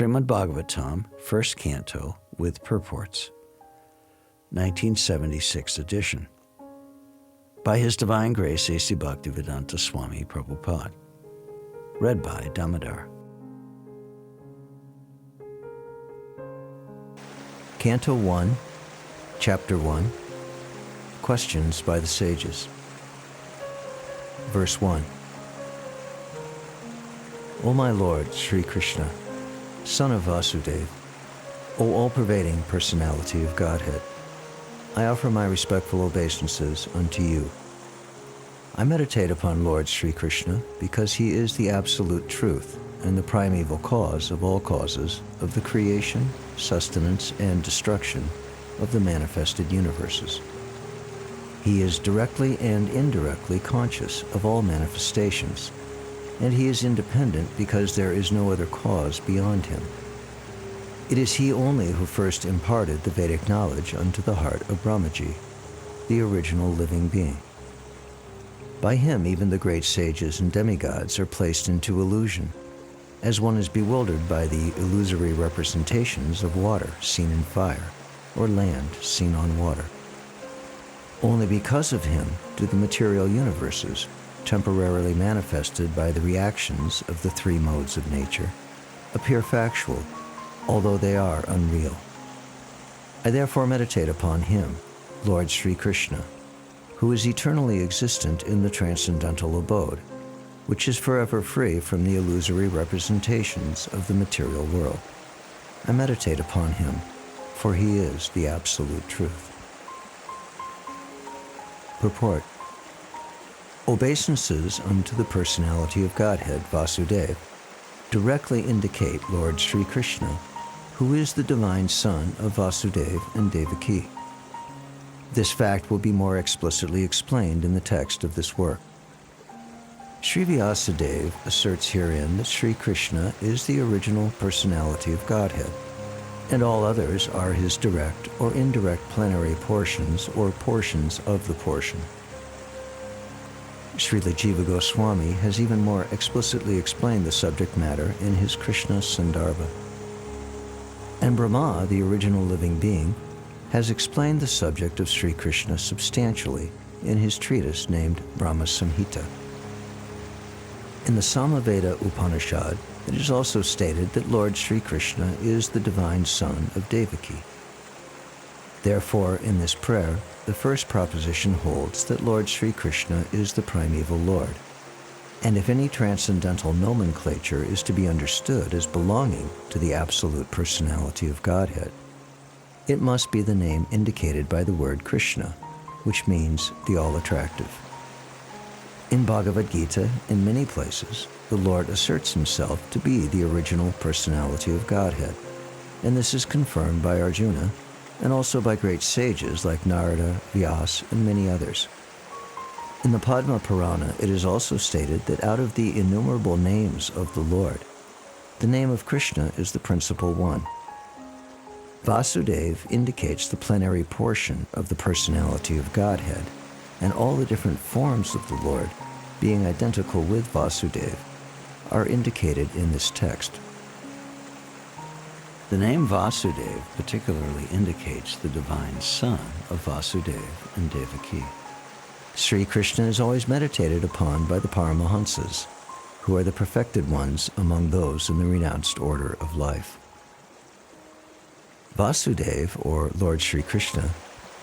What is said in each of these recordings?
Srimad Bhagavatam, First Canto, with Purports, 1976 edition. By His Divine Grace, A.C. Bhaktivedanta Swami Prabhupada. Read by Damodar. Canto 1, Chapter 1, Questions by the Sages. Verse 1. O my Lord, Sri Krishna, Son of Vasudeva, O all-pervading personality of Godhead, I offer my respectful obeisances unto you. I meditate upon Lord Sri Krishna because he is the absolute truth and the primeval cause of all causes of the creation, sustenance, and destruction of the manifested universes. He is directly and indirectly conscious of all manifestations, and he is independent because there is no other cause beyond him. It is he only who first imparted the Vedic knowledge unto the heart of Brahmaji, the original living being. By him even the great sages and demigods are placed into illusion, as one is bewildered by the illusory representations of water seen in fire, or land seen on water. Only because of him do the material universes, temporarily manifested by the reactions of the three modes of nature, appear factual, although they are unreal. I therefore meditate upon him, Lord Sri Krishna, who is eternally existent in the transcendental abode, which is forever free from the illusory representations of the material world. I meditate upon him, for he is the absolute truth. Purport. Obeisances unto the personality of Godhead, Vasudeva, directly indicate Lord Sri Krishna, who is the divine son of Vasudeva and Devaki. This fact will be more explicitly explained in the text of this work. Sri Vyasadeva asserts herein that Sri Krishna is the original personality of Godhead, and all others are his direct or indirect plenary portions or portions of the portion. Srila Jiva Goswami has even more explicitly explained the subject matter in his Krishna Sandarbha. And Brahma, the original living being, has explained the subject of Sri Krishna substantially in his treatise named Brahma Samhita. In the Samaveda Upanishad, it is also stated that Lord Sri Krishna is the divine son of Devaki. Therefore, in this prayer, the first proposition holds that Lord Sri Krishna is the primeval Lord, and if any transcendental nomenclature is to be understood as belonging to the absolute personality of Godhead, it must be the name indicated by the word Krishna, which means the all-attractive. In Bhagavad Gita, in many places, the Lord asserts himself to be the original personality of Godhead, and this is confirmed by Arjuna, and also by great sages like Narada, Vyas, and many others. In the Padma Purana, it is also stated that out of the innumerable names of the Lord, the name of Krishna is the principal one. Vasudeva indicates the plenary portion of the personality of Godhead, and all the different forms of the Lord, being identical with Vasudeva, are indicated in this text. The name Vasudeva particularly indicates the divine son of Vasudeva and Devaki. Sri Krishna is always meditated upon by the Paramahansas, who are the perfected ones among those in the renounced order of life. Vasudeva, or Lord Sri Krishna,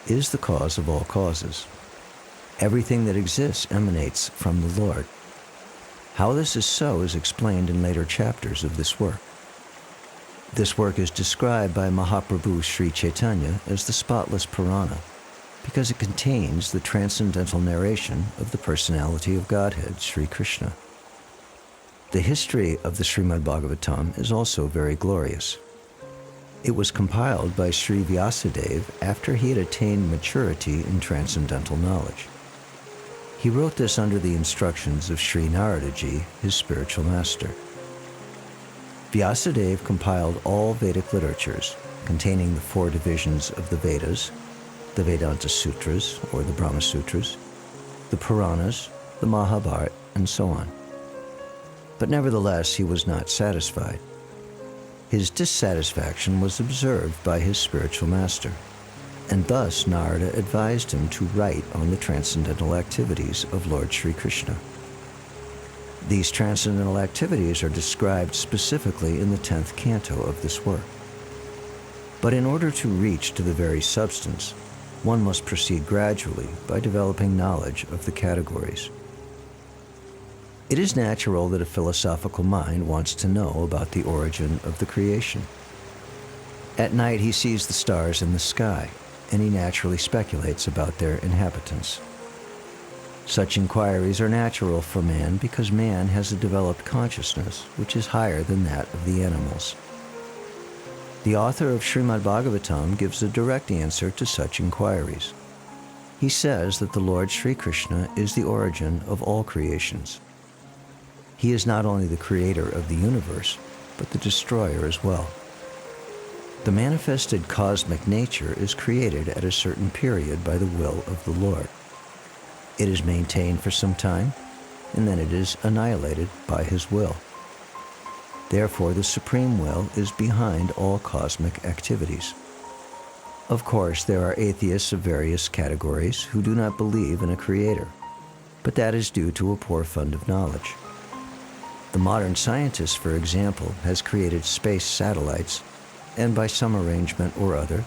is the cause of all causes. Everything that exists emanates from the Lord. How this is so is explained in later chapters of this work. This work is described by Mahaprabhu Sri Chaitanya as the spotless Purana, because it contains the transcendental narration of the personality of Godhead, Sri Krishna. The history of the Srimad Bhagavatam is also very glorious. It was compiled by Sri Vyasadeva after he had attained maturity in transcendental knowledge. He wrote this under the instructions of Sri Naradaji, his spiritual master. Vyasadeva compiled all Vedic literatures containing the four divisions of the Vedas, the Vedanta Sutras, or the Brahma Sutras, the Puranas, the Mahabharata, and so on. But nevertheless, he was not satisfied. His dissatisfaction was observed by his spiritual master, and thus Narada advised him to write on the transcendental activities of Lord Sri Krishna. These transcendental activities are described specifically in the 10th canto of this work. But in order to reach to the very substance, one must proceed gradually by developing knowledge of the categories. It is natural that a philosophical mind wants to know about the origin of the creation. At night he sees the stars in the sky, and he naturally speculates about their inhabitants. Such inquiries are natural for man because man has a developed consciousness which is higher than that of the animals. The author of Srimad Bhagavatam gives a direct answer to such inquiries. He says that the Lord Sri Krishna is the origin of all creations. He is not only the creator of the universe, but the destroyer as well. The manifested cosmic nature is created at a certain period by the will of the Lord. It is maintained for some time, and then it is annihilated by his will. Therefore, the supreme will is behind all cosmic activities. Of course, there are atheists of various categories who do not believe in a creator, but that is due to a poor fund of knowledge. The modern scientist, for example, has created space satellites, and by some arrangement or other,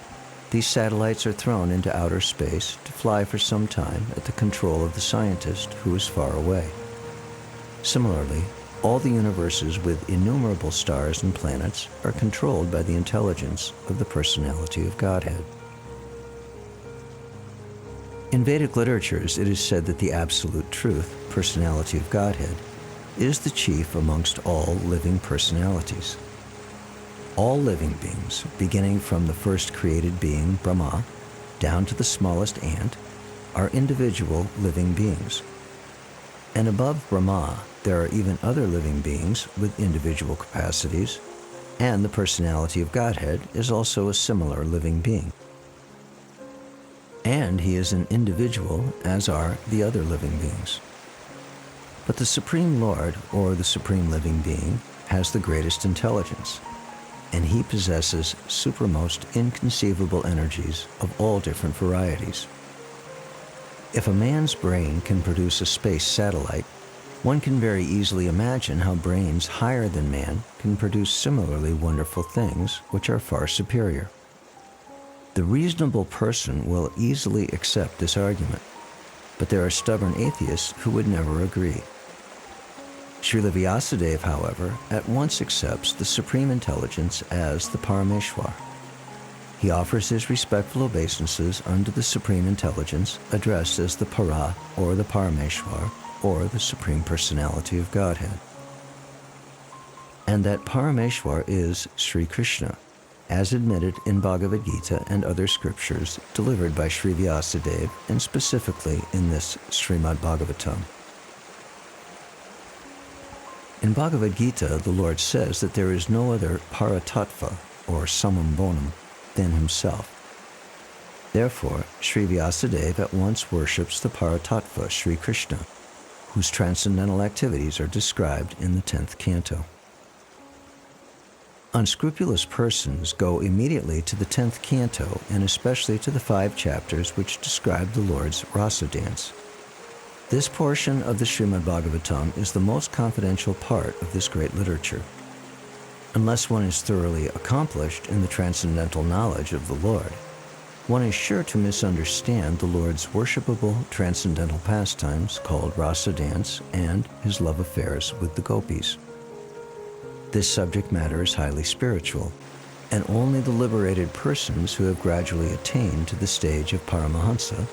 these satellites are thrown into outer space to fly for some time at the control of the scientist who is far away. Similarly, all the universes with innumerable stars and planets are controlled by the intelligence of the personality of Godhead. In Vedic literatures, it is said that the absolute truth, personality of Godhead, is the chief amongst all living personalities. All living beings, beginning from the first created being, Brahma, down to the smallest ant, are individual living beings. And above Brahma, there are even other living beings with individual capacities, and the personality of Godhead is also a similar living being. And he is an individual, as are the other living beings. But the Supreme Lord, or the Supreme Living Being, has the greatest intelligence, and he possesses supramost inconceivable energies of all different varieties. If a man's brain can produce a space satellite, one can very easily imagine how brains higher than man can produce similarly wonderful things which are far superior. The reasonable person will easily accept this argument, but there are stubborn atheists who would never agree. Srila Vyasadeva, however, at once accepts the Supreme Intelligence as the Parameshwar. He offers his respectful obeisances unto the Supreme Intelligence, addressed as the Para, or the Parameshwar, or the Supreme Personality of Godhead. And that Parameshwar is Sri Krishna, as admitted in Bhagavad Gita and other scriptures delivered by Sri Vyasadeva, and specifically in this Srimad Bhagavatam. In Bhagavad Gita, the Lord says that there is no other Paratattva, or Samam Bonam, than himself. Therefore, Sri Vyasadeva at once worships the Paratattva, Sri Krishna, whose transcendental activities are described in the 10th canto. Unscrupulous persons go immediately to the 10th canto, and especially to the 5 chapters which describe the Lord's rasa dance. This portion of the Srimad Bhagavatam is the most confidential part of this great literature. Unless one is thoroughly accomplished in the transcendental knowledge of the Lord, one is sure to misunderstand the Lord's worshipable transcendental pastimes called rasa dance and his love affairs with the gopis. This subject matter is highly spiritual, and only the liberated persons who have gradually attained to the stage of Paramahansa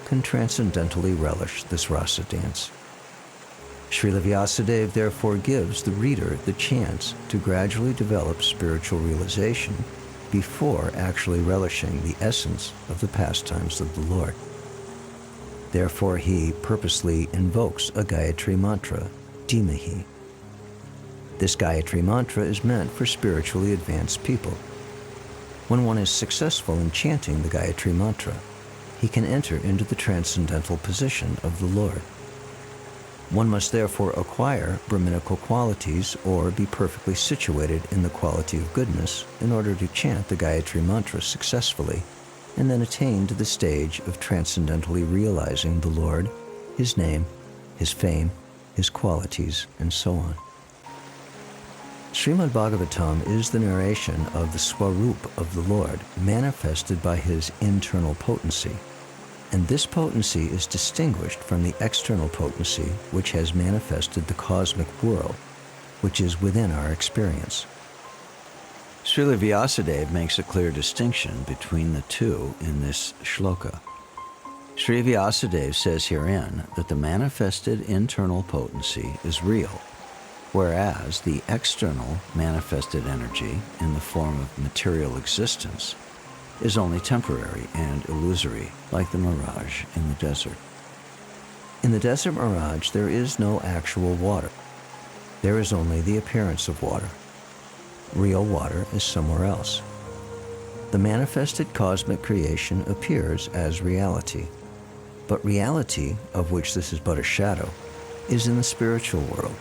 can transcendentally relish this rasa dance. Srila Vyasadeva therefore gives the reader the chance to gradually develop spiritual realization before actually relishing the essence of the pastimes of the Lord. Therefore he purposely invokes a Gayatri mantra, Dhimahi. This Gayatri mantra is meant for spiritually advanced people. When one is successful in chanting the Gayatri mantra, he can enter into the transcendental position of the Lord. One must therefore acquire Brahminical qualities or be perfectly situated in the quality of goodness in order to chant the Gayatri Mantra successfully and then attain to the stage of transcendentally realizing the Lord, His name, His fame, His qualities, and so on. Srimad Bhagavatam is the narration of the Swarup of the Lord manifested by His internal potency. And this potency is distinguished from the external potency which has manifested the cosmic world, which is within our experience. Srila Vyasadeva makes a clear distinction between the two in this shloka. Sri Vyasadeva says herein that the manifested internal potency is real, whereas the external manifested energy in the form of material existence is only temporary and illusory, like the mirage in the desert. In the desert mirage, there is no actual water. There is only the appearance of water. Real water is somewhere else. The manifested cosmic creation appears as reality, but reality, of which this is but a shadow, is in the spiritual world.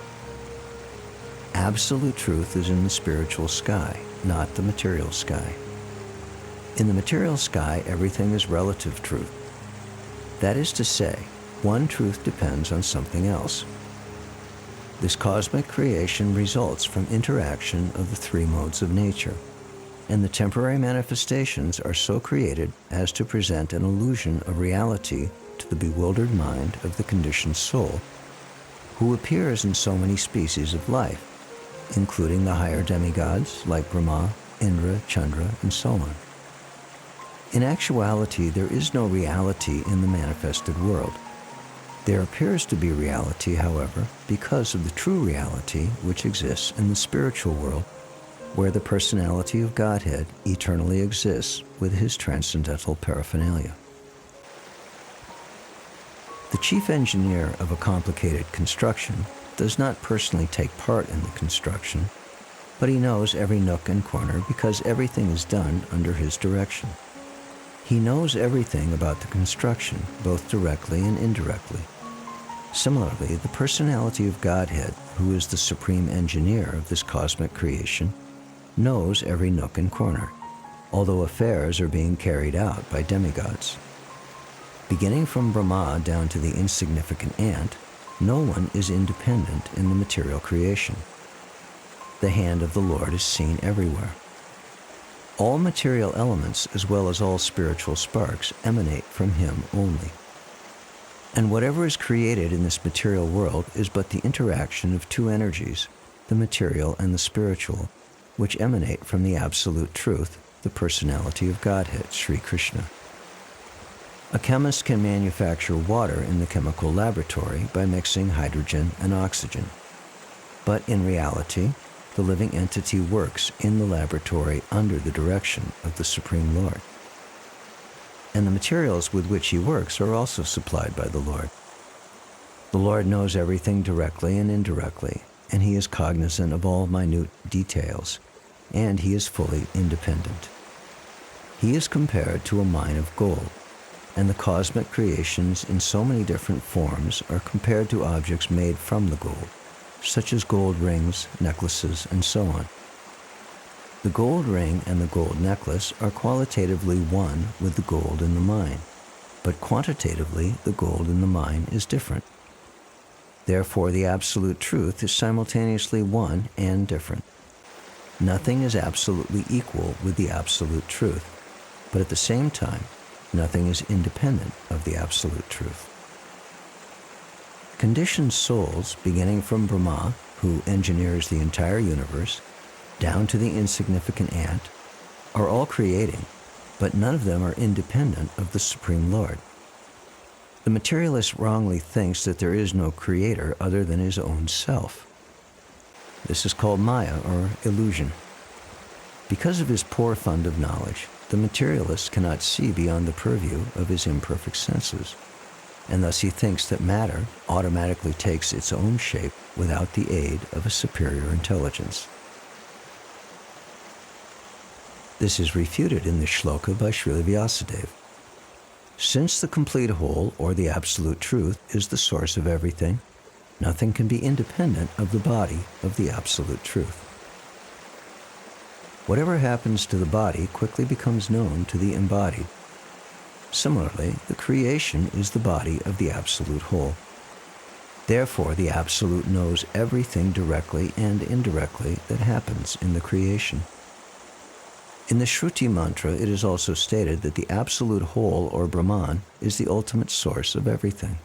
Absolute truth is in the spiritual sky, not the material sky. In the material sky, everything is relative truth. That is to say, one truth depends on something else. This cosmic creation results from interaction of the three modes of nature, and the temporary manifestations are so created as to present an illusion of reality to the bewildered mind of the conditioned soul, who appears in so many species of life, including the higher demigods like Brahma, Indra, Chandra, and so on. In actuality, there is no reality in the manifested world. There appears to be reality, however, because of the true reality which exists in the spiritual world, where the personality of Godhead eternally exists with His transcendental paraphernalia. The chief engineer of a complicated construction does not personally take part in the construction, but he knows every nook and corner because everything is done under his direction. He knows everything about the construction, both directly and indirectly. Similarly, the personality of Godhead, who is the supreme engineer of this cosmic creation, knows every nook and corner, although affairs are being carried out by demigods. Beginning from Brahma down to the insignificant ant, no one is independent in the material creation. The hand of the Lord is seen everywhere. All material elements, as well as all spiritual sparks, emanate from Him only. And whatever is created in this material world is but the interaction of two energies, the material and the spiritual, which emanate from the absolute truth, the personality of Godhead, Sri Krishna. A chemist can manufacture water in the chemical laboratory by mixing hydrogen and oxygen. But in reality, the living entity works in the laboratory under the direction of the Supreme Lord. And the materials with which he works are also supplied by the Lord. The Lord knows everything directly and indirectly, and He is cognizant of all minute details, and He is fully independent. He is compared to a mine of gold, and the cosmic creations in so many different forms are compared to objects made from the gold, such as gold rings, necklaces, and so on. The gold ring and the gold necklace are qualitatively one with the gold in the mine, but quantitatively the gold in the mine is different. Therefore, the absolute truth is simultaneously one and different. Nothing is absolutely equal with the absolute truth, but at the same time, nothing is independent of the absolute truth. Conditioned souls, beginning from Brahma, who engineers the entire universe, down to the insignificant ant, are all creating, but none of them are independent of the Supreme Lord. The materialist wrongly thinks that there is no creator other than his own self. This is called Maya, or illusion. Because of his poor fund of knowledge, the materialist cannot see beyond the purview of his imperfect senses, and thus he thinks that matter automatically takes its own shape without the aid of a superior intelligence. This is refuted in this shloka by Srila Vyasadeva. Since the complete whole, or the absolute truth, is the source of everything, Nothing can be independent of the body of the Absolute Truth. Whatever happens to the body quickly becomes known to the embodied. Similarly, the creation is the body of the Absolute Whole. Therefore, the Absolute knows everything directly and indirectly that happens in the creation. In the Shruti mantra, it is also stated that the Absolute Whole, or Brahman, is the ultimate source of everything.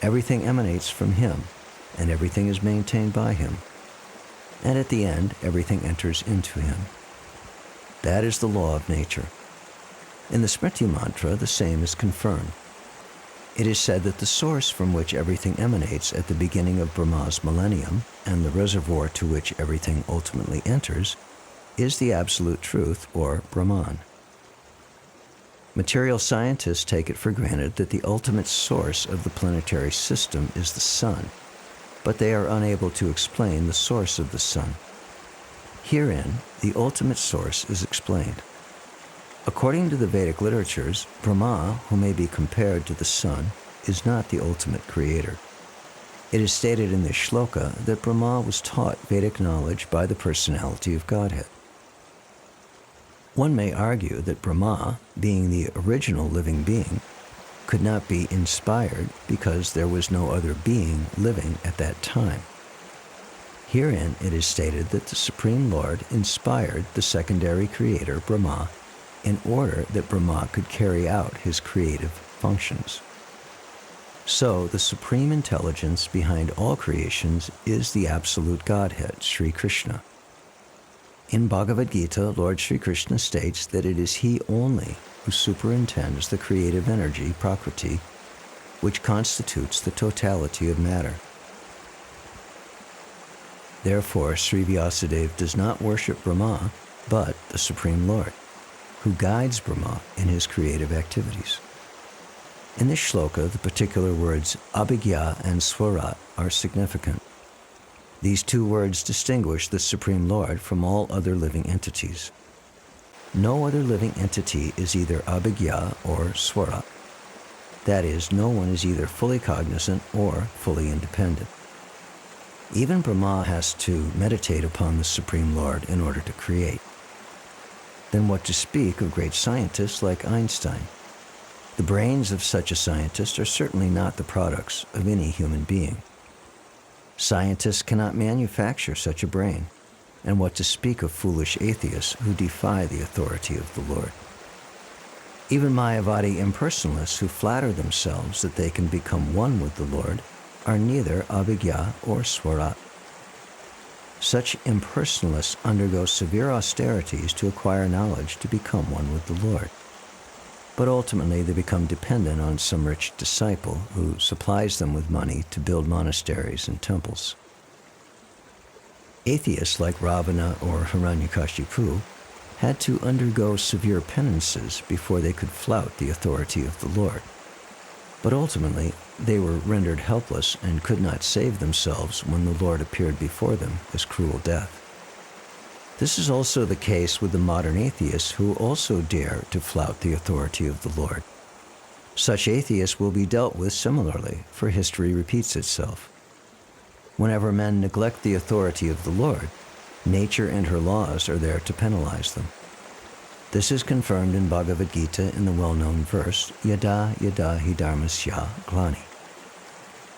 Everything emanates from him, and everything is maintained by him. And at the end, everything enters into him. That is the law of nature. In the Smriti mantra, the same is confirmed. It is said that the source from which everything emanates at the beginning of Brahma's millennium, and the reservoir to which everything ultimately enters, is the Absolute Truth, or Brahman. Material scientists take it for granted that the ultimate source of the planetary system is the sun, but they are unable to explain the source of the sun. Herein, the ultimate source is explained. According to the Vedic literatures, Brahma, who may be compared to the sun, is not the ultimate creator. It is stated in this shloka that Brahma was taught Vedic knowledge by the personality of Godhead. One may argue that Brahma, being the original living being, could not be inspired because there was no other being living at that time. Herein it is stated that the Supreme Lord inspired the secondary creator, Brahma, in order that Brahma could carry out his creative functions. So, the supreme intelligence behind all creations is the Absolute Godhead, Sri Krishna. In Bhagavad Gita, Lord Sri Krishna states that it is he only who superintends the creative energy, Prakriti, which constitutes the totality of matter. Therefore, Sri Vyasadeva does not worship Brahma, but the Supreme Lord, who guides Brahma in his creative activities. In this shloka, the particular words abhigya and swarat are significant. These two words distinguish the Supreme Lord from all other living entities. No other living entity is either abhigya or swarat. That is, no one is either fully cognizant or fully independent. Even Brahma has to meditate upon the Supreme Lord in order to create. Then what to speak of great scientists like Einstein? The brains of such a scientist are certainly not the products of any human being. Scientists cannot manufacture such a brain, and what to speak of foolish atheists who defy the authority of the Lord. Even Mayavadi impersonalists who flatter themselves that they can become one with the Lord are neither abhigya or swarat. Such impersonalists undergo severe austerities to acquire knowledge to become one with the Lord. But ultimately they become dependent on some rich disciple who supplies them with money to build monasteries and temples. Atheists like Ravana or Hiranyakashipu had to undergo severe penances before they could flout the authority of the Lord. But ultimately, they were rendered helpless and could not save themselves when the Lord appeared before them as cruel death. This is also the case with the modern atheists who also dare to flout the authority of the Lord. Such atheists will be dealt with similarly, for history repeats itself. Whenever men neglect the authority of the Lord, nature and her laws are there to penalize them. This is confirmed in Bhagavad Gita in the well-known verse, Yada yada hi dharmasya glani.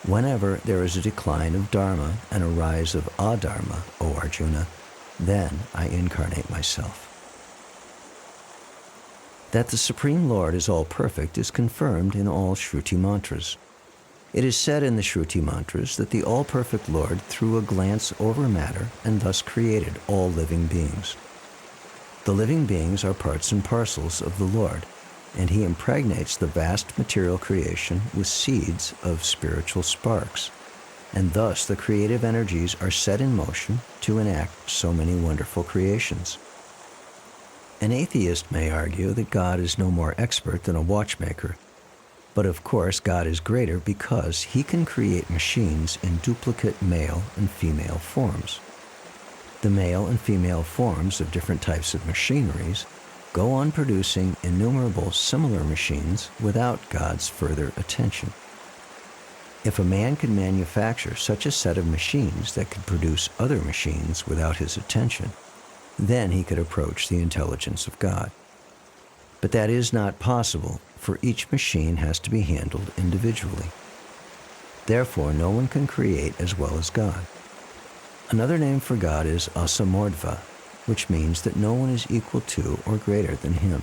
Whenever there is a decline of dharma and a rise of adharma, O Arjuna, then I incarnate myself. That the Supreme Lord is all-perfect is confirmed in all Shruti mantras. It is said in the Shruti mantras that the all-perfect Lord threw a glance over matter and thus created all living beings. The living beings are parts and parcels of the Lord, and he impregnates the vast material creation with seeds of spiritual sparks, and thus the creative energies are set in motion to enact so many wonderful creations. An atheist may argue that God is no more expert than a watchmaker, but of course God is greater because he can create machines in duplicate male and female forms. The male and female forms of different types of machineries go on producing innumerable similar machines without God's further attention. If a man could manufacture such a set of machines that could produce other machines without his attention, then he could approach the intelligence of God. But that is not possible, for each machine has to be handled individually. Therefore, no one can create as well as God. Another name for God is asamordva, which means that no one is equal to or greater than him.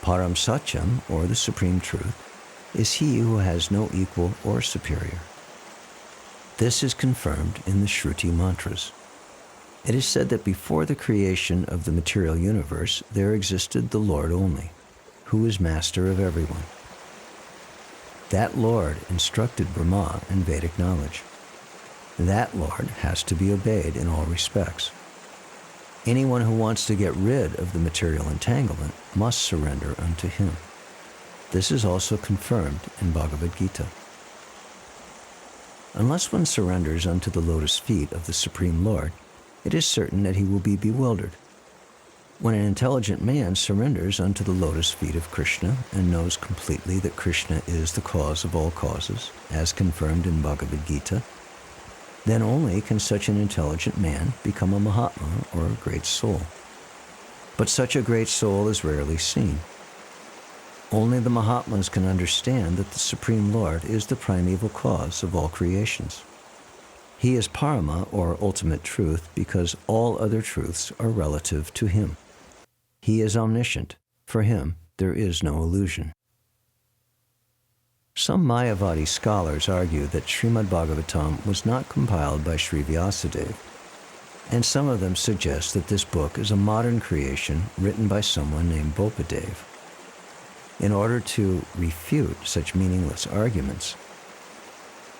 Param Satyam, or the Supreme Truth, is he who has no equal or superior. This is confirmed in the Shruti mantras. It is said that before the creation of the material universe, there existed the Lord only, who is master of everyone. That Lord instructed Brahma in Vedic knowledge. That Lord has to be obeyed in all respects. Anyone who wants to get rid of the material entanglement must surrender unto him. This is also confirmed in Bhagavad Gita. Unless one surrenders unto the lotus feet of the Supreme Lord, it is certain that he will be bewildered. When an intelligent man surrenders unto the lotus feet of Krishna and knows completely that Krishna is the cause of all causes, as confirmed in Bhagavad Gita, then only can such an intelligent man become a Mahatma or a great soul. But such a great soul is rarely seen. Only the Mahatmas can understand that the Supreme Lord is the primeval cause of all creations. He is Parama, or ultimate truth, because all other truths are relative to him. He is omniscient. For him, there is no illusion. Some Mayavadi scholars argue that Srimad Bhagavatam was not compiled by Sri Vyasadeva, and some of them suggest that this book is a modern creation written by someone named Bopadev. In order to refute such meaningless arguments,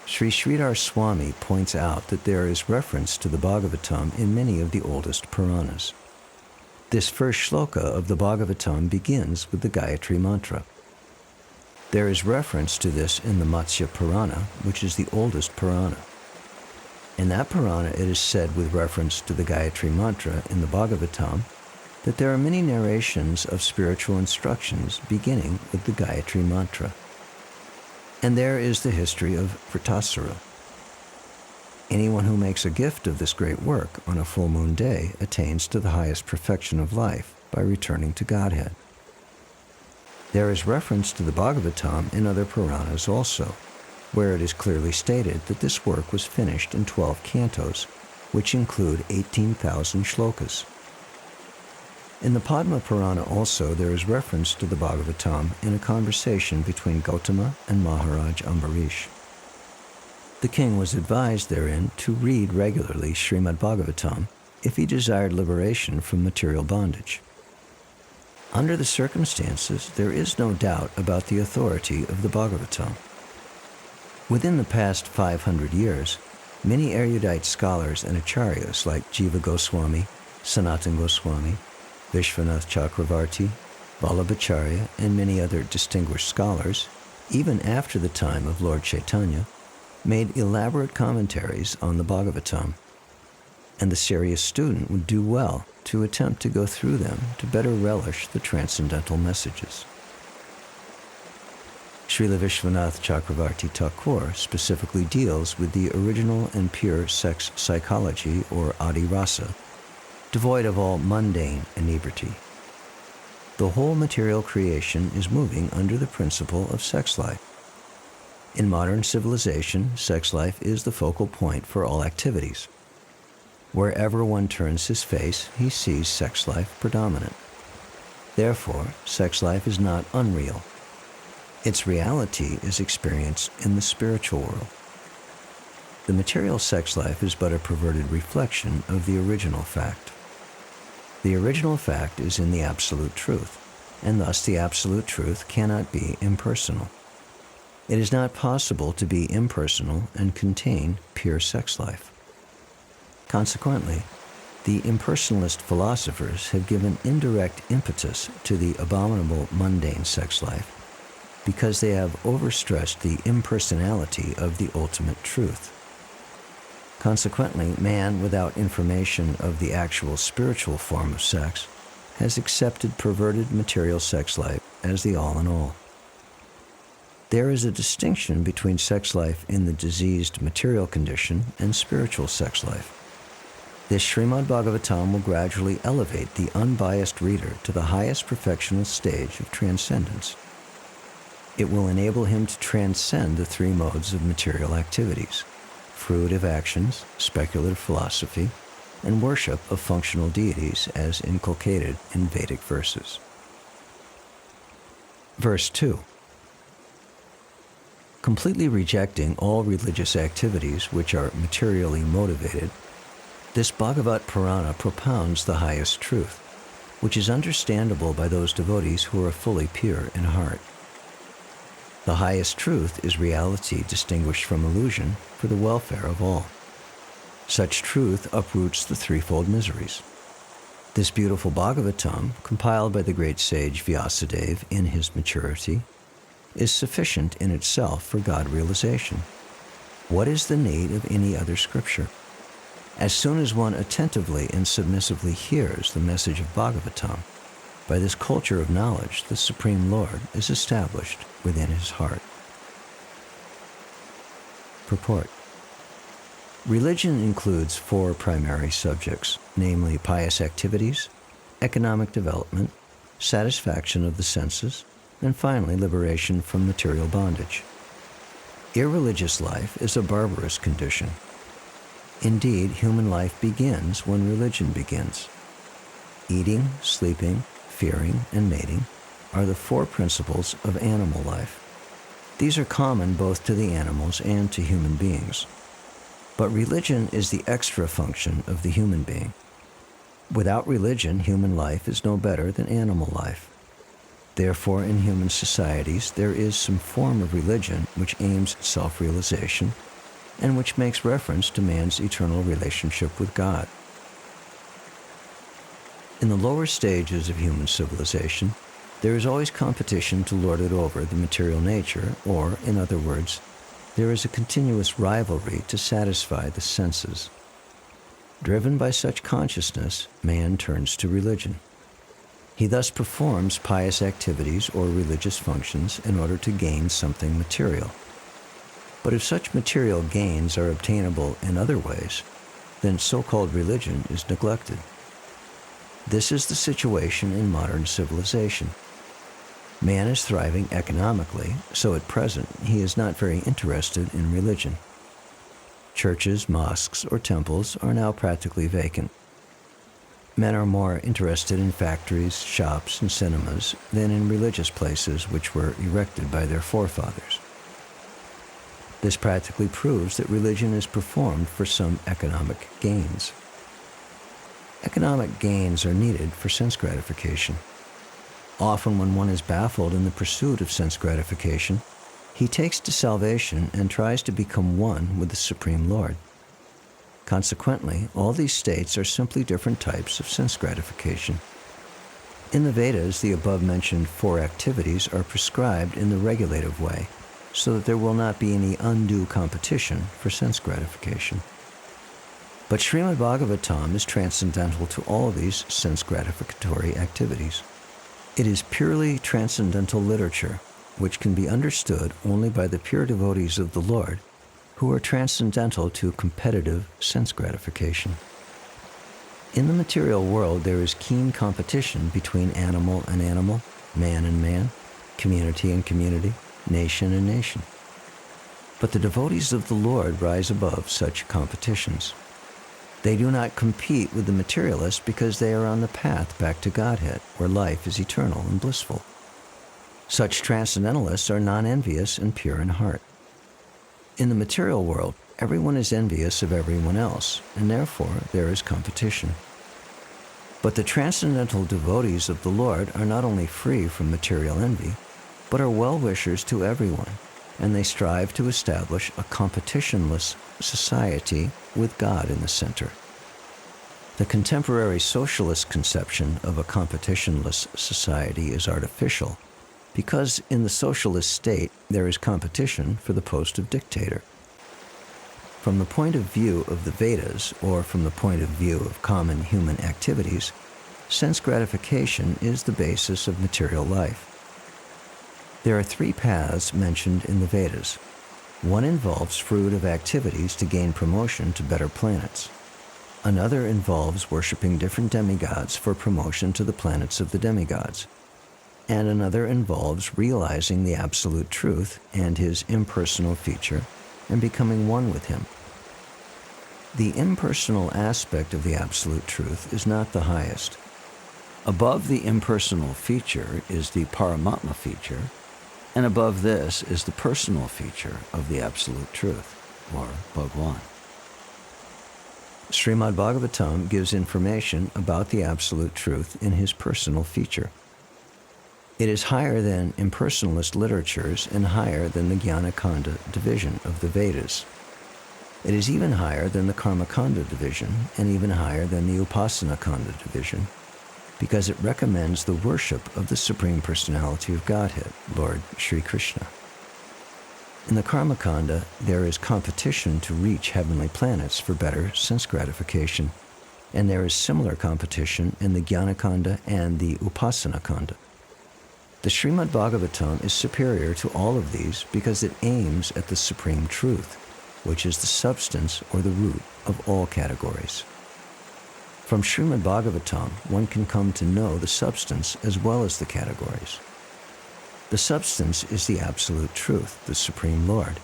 Sri Sridhar Swami points out that there is reference to the Bhagavatam in many of the oldest Puranas. This first shloka of the Bhagavatam begins with the Gayatri Mantra. There is reference to this in the Matsya Purana, which is the oldest Purana. In that Purana, it is said with reference to the Gayatri Mantra in the Bhagavatam that there are many narrations of spiritual instructions beginning with the Gayatri Mantra. And there is the history of Vritasura. Anyone who makes a gift of this great work on a full moon day attains to the highest perfection of life by returning to Godhead. There is reference to the Bhagavatam in other Puranas also, where it is clearly stated that this work was finished in 12 cantos, which include 18,000 shlokas. In the Padma Purana also there is reference to the Bhagavatam in a conversation between Gautama and Maharaj Ambarish. The king was advised therein to read regularly Srimad Bhagavatam if he desired liberation from material bondage. Under the circumstances, there is no doubt about the authority of the Bhagavatam. Within the past 500 years, many erudite scholars and acharyas like Jiva Goswami, Sanatana Goswami, Vishwanath Chakravarti, Vallabhacharya, and many other distinguished scholars, even after the time of Lord Chaitanya, made elaborate commentaries on the Bhagavatam, and the serious student would do well to attempt to go through them to better relish the transcendental messages. Srila Vishwanath Chakravarti Thakur specifically deals with the original and pure sex psychology, or adi rasa, devoid of all mundane inebriety. The whole material creation is moving under the principle of sex life. In modern civilization, sex life is the focal point for all activities. Wherever one turns his face, he sees sex life predominant. Therefore, sex life is not unreal. Its reality is experienced in the spiritual world. The material sex life is but a perverted reflection of the original fact. The original fact is in the absolute truth, and thus the absolute truth cannot be impersonal. It is not possible to be impersonal and contain pure sex life. Consequently, the impersonalist philosophers have given indirect impetus to the abominable mundane sex life because they have overstressed the impersonality of the ultimate truth. Consequently, man, without information of the actual spiritual form of sex, has accepted perverted material sex life as the all-in-all. There is a distinction between sex life in the diseased material condition and spiritual sex life. This Srimad Bhagavatam will gradually elevate the unbiased reader to the highest perfectional stage of transcendence. It will enable him to transcend the three modes of material activities: fruitive actions, speculative philosophy, and worship of functional deities as inculcated in Vedic verses. Verse 2. Completely rejecting all religious activities which are materially motivated, this Bhagavat Purana propounds the highest truth, which is understandable by those devotees who are fully pure in heart. The highest truth is reality distinguished from illusion for the welfare of all. Such truth uproots the threefold miseries. This beautiful Bhagavatam, compiled by the great sage Vyasadeva in his maturity, is sufficient in itself for God realization. What is the need of any other scripture? As soon as one attentively and submissively hears the message of Bhagavatam, by this culture of knowledge, the Supreme Lord is established within his heart. Purport. Religion includes four primary subjects, namely pious activities, economic development, satisfaction of the senses, and finally liberation from material bondage. Irreligious life is a barbarous condition. Indeed, human life begins when religion begins. Eating, sleeping, fearing, and mating are the four principles of animal life. These are common both to the animals and to human beings. But religion is the extra function of the human being. Without religion, human life is no better than animal life. Therefore, in human societies, there is some form of religion which aims at self-realization and which makes reference to man's eternal relationship with God. In the lower stages of human civilization, there is always competition to lord it over the material nature, or, in other words, there is a continuous rivalry to satisfy the senses. Driven by such consciousness, man turns to religion. He thus performs pious activities or religious functions in order to gain something material. But if such material gains are obtainable in other ways, then so-called religion is neglected. This is the situation in modern civilization. Man is thriving economically, so at present he is not very interested in religion. Churches, mosques, or temples are now practically vacant. Men are more interested in factories, shops, and cinemas than in religious places which were erected by their forefathers. This practically proves that religion is performed for some economic gains. Economic gains are needed for sense gratification. Often when one is baffled in the pursuit of sense gratification, he takes to salvation and tries to become one with the Supreme Lord. Consequently, all these states are simply different types of sense gratification. In the Vedas, the above-mentioned four activities are prescribed in the regulative way, so that there will not be any undue competition for sense gratification. But Srimad Bhagavatam is transcendental to all these sense gratificatory activities. It is purely transcendental literature, which can be understood only by the pure devotees of the Lord, who are transcendental to competitive sense gratification. In the material world, there is keen competition between animal and animal, man and man, community and community, nation and nation. But the devotees of the Lord rise above such competitions. They do not compete with the materialists because they are on the path back to Godhead, where life is eternal and blissful. Such transcendentalists are non-envious and pure in heart. In the material world, everyone is envious of everyone else, and therefore there is competition. But the transcendental devotees of the Lord are not only free from material envy, but are well-wishers to everyone, and they strive to establish a competitionless society with God in the center. The contemporary socialist conception of a competitionless society is artificial, because in the socialist state there is competition for the post of dictator. From the point of view of the Vedas, or from the point of view of common human activities, sense gratification is the basis of material life. There are 3 paths mentioned in the Vedas. One involves fruitive activities to gain promotion to better planets. Another involves worshipping different demigods for promotion to the planets of the demigods. And another involves realizing the absolute truth and his impersonal feature and becoming one with him. The impersonal aspect of the absolute truth is not the highest. Above the impersonal feature is the Paramatma feature, and above this is the personal feature of the absolute truth, or Bhagwan. Srimad Bhagavatam gives information about the absolute truth in his personal feature. It is higher than impersonalist literatures and higher than the Jnana-kanda division of the Vedas. It is even higher than the Karma-kanda division and even higher than the Upasana-kanda division, because it recommends the worship of the Supreme Personality of Godhead, Lord Sri Krishna. In the Karma-kanda, there is competition to reach heavenly planets for better sense gratification, and there is similar competition in the Jnana-kanda and the Upasana-kanda. The Srimad Bhagavatam is superior to all of these because it aims at the supreme truth, which is the substance or the root of all categories. From Srimad Bhagavatam, one can come to know the substance as well as the categories. The substance is the absolute truth, the Supreme Lord,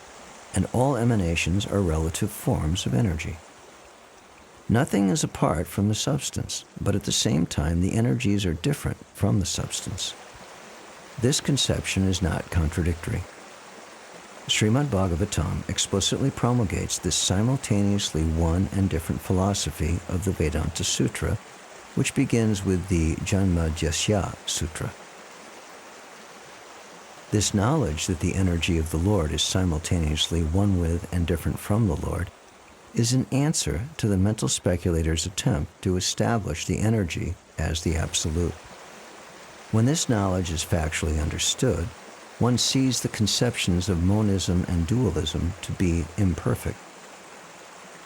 and all emanations are relative forms of energy. Nothing is apart from the substance, but at the same time the energies are different from the substance. This conception is not contradictory. Srimad Bhagavatam explicitly promulgates this simultaneously one and different philosophy of the Vedanta Sutra, which begins with the Janma-Jasya Sutra. This knowledge that the energy of the Lord is simultaneously one with and different from the Lord is an answer to the mental speculator's attempt to establish the energy as the absolute. When this knowledge is factually understood, one sees the conceptions of monism and dualism to be imperfect.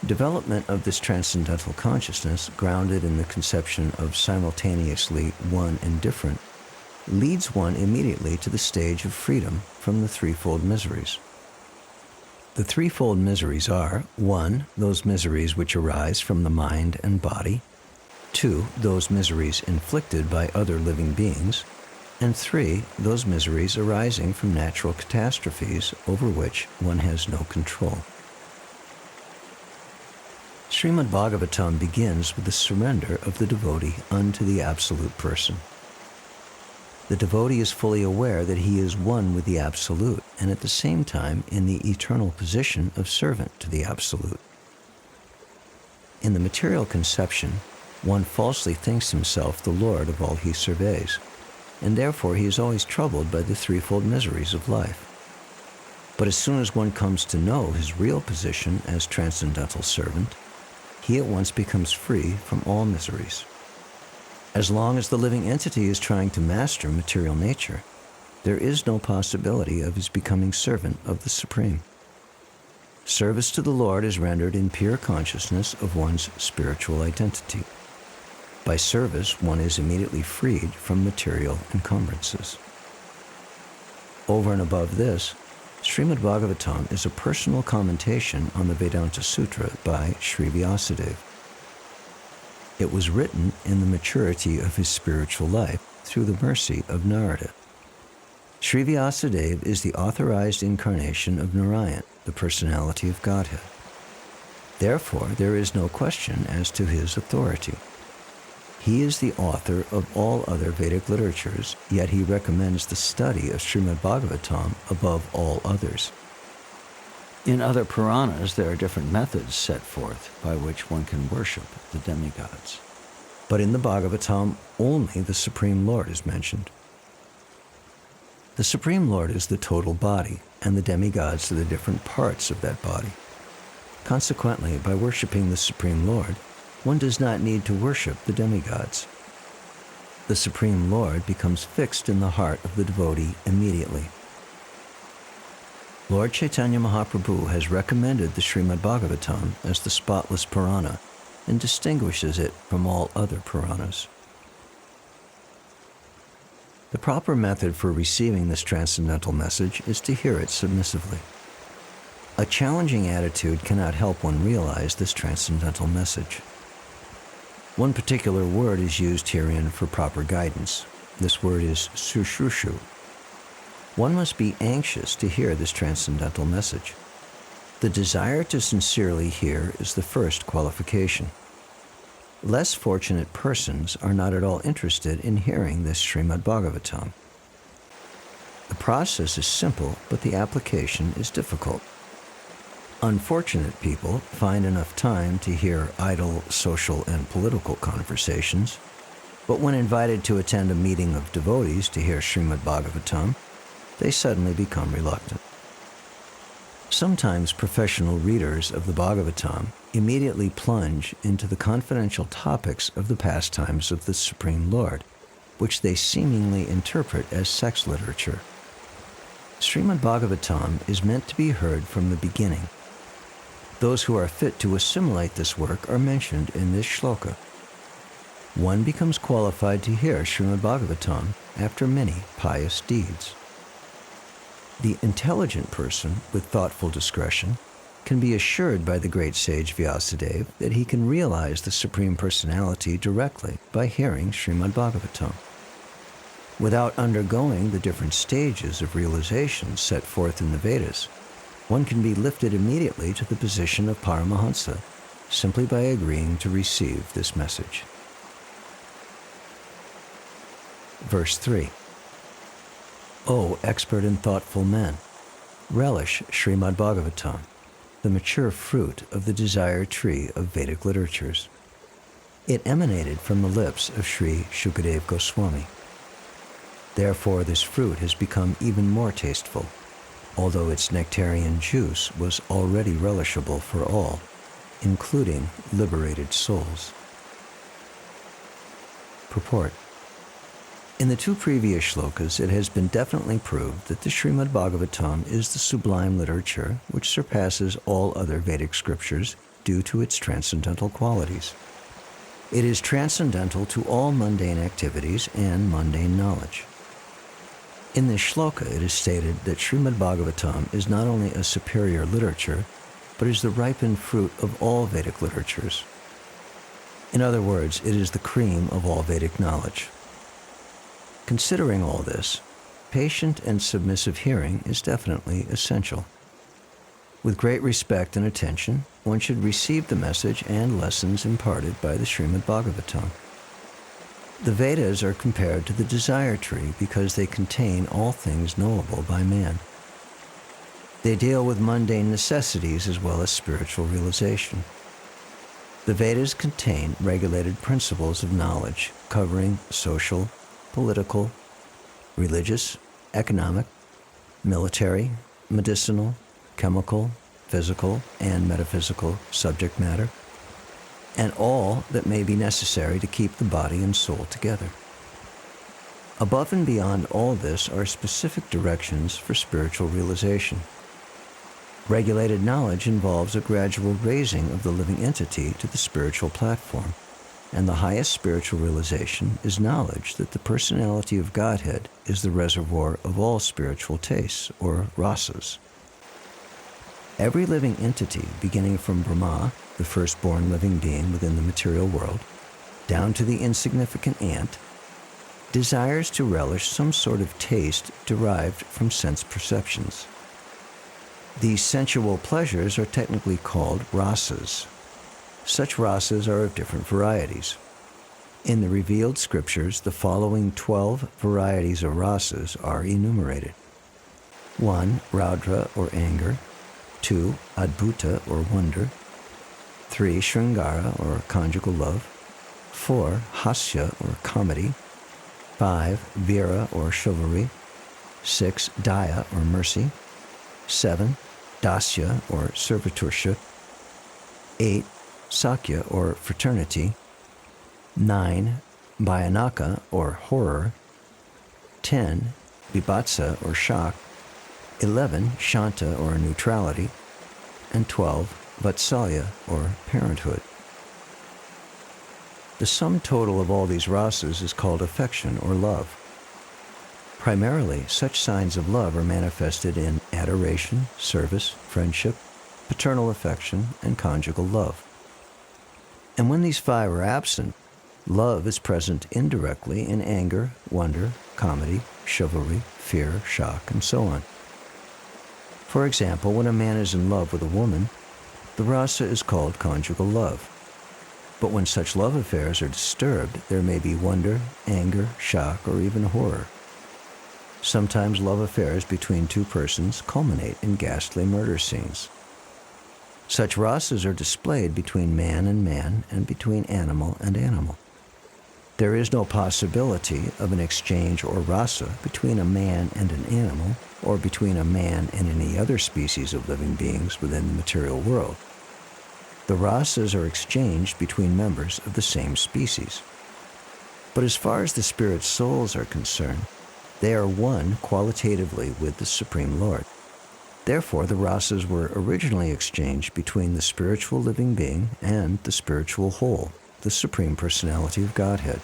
Development of this transcendental consciousness, grounded in the conception of simultaneously one and different, leads one immediately to the stage of freedom from the threefold miseries. The threefold miseries are: 1, those miseries which arise from the mind and body; 2, those miseries inflicted by other living beings; and 3, those miseries arising from natural catastrophes over which one has no control. Srimad Bhagavatam begins with the surrender of the devotee unto the Absolute Person. The devotee is fully aware that he is one with the Absolute and at the same time in the eternal position of servant to the Absolute. In the material conception, one falsely thinks himself the Lord of all he surveys, and therefore he is always troubled by the threefold miseries of life. But as soon as one comes to know his real position as transcendental servant, he at once becomes free from all miseries. As long as the living entity is trying to master material nature, there is no possibility of his becoming servant of the Supreme. Service to the Lord is rendered in pure consciousness of one's spiritual identity. By service, one is immediately freed from material encumbrances. Over and above this, Srimad Bhagavatam is a personal commentation on the Vedanta Sutra by Sri Vyasadeva. It was written in the maturity of his spiritual life through the mercy of Narada. Sri Vyasadeva is the authorized incarnation of Narayan, the personality of Godhead. Therefore, there is no question as to his authority. He is the author of all other Vedic literatures, yet he recommends the study of Srimad Bhagavatam above all others. In other Puranas, there are different methods set forth by which one can worship the demigods. But in the Bhagavatam, only the Supreme Lord is mentioned. The Supreme Lord is the total body, and the demigods are the different parts of that body. Consequently, by worshiping the Supreme Lord, one does not need to worship the demigods. The Supreme Lord becomes fixed in the heart of the devotee immediately. Lord Chaitanya Mahaprabhu has recommended the Srimad Bhagavatam as the spotless Purana and distinguishes it from all other Puranas. The proper method for receiving this transcendental message is to hear it submissively. A challenging attitude cannot help one realize this transcendental message. One particular word is used herein for proper guidance. This word is sushrushu. One must be anxious to hear this transcendental message. The desire to sincerely hear is the first qualification. Less fortunate persons are not at all interested in hearing this Srimad Bhagavatam. The process is simple, but the application is difficult. Unfortunate people find enough time to hear idle social and political conversations, but when invited to attend a meeting of devotees to hear Srimad Bhagavatam, they suddenly become reluctant. Sometimes professional readers of the Bhagavatam immediately plunge into the confidential topics of the pastimes of the Supreme Lord, which they seemingly interpret as sex literature. Srimad Bhagavatam is meant to be heard from the beginning. Those who are fit to assimilate this work are mentioned in this shloka. One becomes qualified to hear Srimad Bhagavatam after many pious deeds. The intelligent person with thoughtful discretion can be assured by the great sage Vyasadeva that he can realize the Supreme Personality directly by hearing Srimad Bhagavatam. Without undergoing the different stages of realization set forth in the Vedas, one can be lifted immediately to the position of Paramahansa simply by agreeing to receive this message. Verse 3. O expert and thoughtful men, relish Srimad Bhagavatam, the mature fruit of the desire tree of Vedic literatures. It emanated from the lips of Sri Shukadeva Goswami. Therefore, this fruit has become even more tasteful, although its nectarian juice was already relishable for all, including liberated souls. Purport. In the two previous shlokas, it has been definitely proved that the Srimad Bhagavatam is the sublime literature which surpasses all other Vedic scriptures due to its transcendental qualities. It is transcendental to all mundane activities and mundane knowledge. In this shloka, it is stated that Srimad Bhagavatam is not only a superior literature, but is the ripened fruit of all Vedic literatures. In other words, it is the cream of all Vedic knowledge. Considering all this, patient and submissive hearing is definitely essential. With great respect and attention, one should receive the message and lessons imparted by the Srimad Bhagavatam. The Vedas are compared to the desire tree because they contain all things knowable by man. They deal with mundane necessities as well as spiritual realization. The Vedas contain regulated principles of knowledge covering social, political, religious, economic, military, medicinal, chemical, physical, and metaphysical subject matter, and all that may be necessary to keep the body and soul together. Above and beyond all this are specific directions for spiritual realization. Regulated knowledge involves a gradual raising of the living entity to the spiritual platform, and the highest spiritual realization is knowledge that the personality of Godhead is the reservoir of all spiritual tastes, or rasas. Every living entity, beginning from Brahma, the firstborn living being within the material world, down to the insignificant ant, desires to relish some sort of taste derived from sense perceptions. These sensual pleasures are technically called rasas. Such rasas are of different varieties. In the revealed scriptures, the following 12 varieties of rasas are enumerated. 1. Raudra, or anger. 2. Adbhuta, or wonder. 3. Sringara, or conjugal love. 4. Hasya, or comedy. 5. Vira, or chivalry. 6. Daya, or mercy. 7. Dasya, or servitorship. 8. Sakya, or fraternity. 9. Bhayanaka, or horror. 10. Vibhatsa, or shock. 11. Shanta, or neutrality. And 12. Vatsalya, or parenthood. The sum total of all these rasas is called affection, or love. Primarily, such signs of love are manifested in adoration, service, friendship, paternal affection, and conjugal love. And when these five are absent, love is present indirectly in anger, wonder, comedy, chivalry, fear, shock, and so on. For example, when a man is in love with a woman, the rasa is called conjugal love. But when such love affairs are disturbed, there may be wonder, anger, shock, or even horror. Sometimes love affairs between two persons culminate in ghastly murder scenes. Such rasas are displayed between man and between animal and animal. There is no possibility of an exchange or rasa between a man and an animal, or between a man and any other species of living beings within the material world. The rasas are exchanged between members of the same species. But as far as the spirit souls are concerned, they are one qualitatively with the Supreme Lord. Therefore, the rasas were originally exchanged between the spiritual living being and the spiritual whole, the Supreme Personality of Godhead.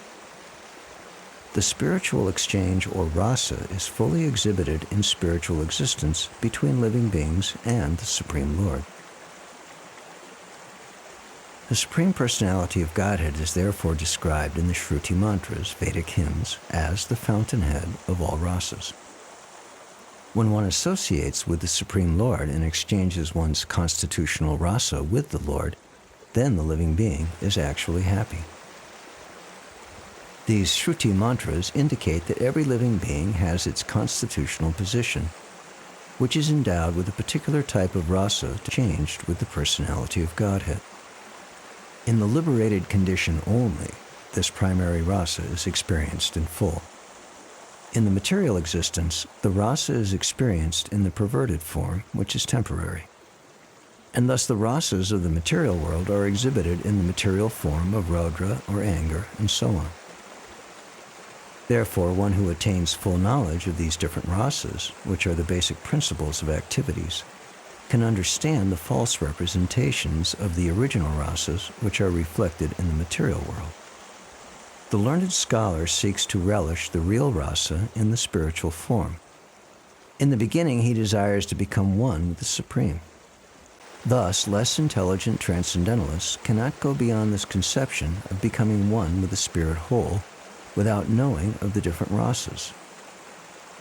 The spiritual exchange or rasa is fully exhibited in spiritual existence between living beings and the Supreme Lord. The Supreme Personality of Godhead is therefore described in the Shruti mantras, Vedic hymns, as the fountainhead of all rasas. When one associates with the Supreme Lord and exchanges one's constitutional rasa with the Lord, then the living being is actually happy. These Shruti mantras indicate that every living being has its constitutional position, which is endowed with a particular type of rasa changed with the personality of Godhead. In the liberated condition only, this primary rasa is experienced in full. In the material existence, the rasa is experienced in the perverted form, which is temporary. And thus the rasas of the material world are exhibited in the material form of raudra or anger, and so on. Therefore, one who attains full knowledge of these different rasas, which are the basic principles of activities, can understand the false representations of the original rasas which are reflected in the material world. The learned scholar seeks to relish the real rasa in the spiritual form. In the beginning, he desires to become one with the Supreme. Thus, less intelligent transcendentalists cannot go beyond this conception of becoming one with the spirit whole without knowing of the different rasas.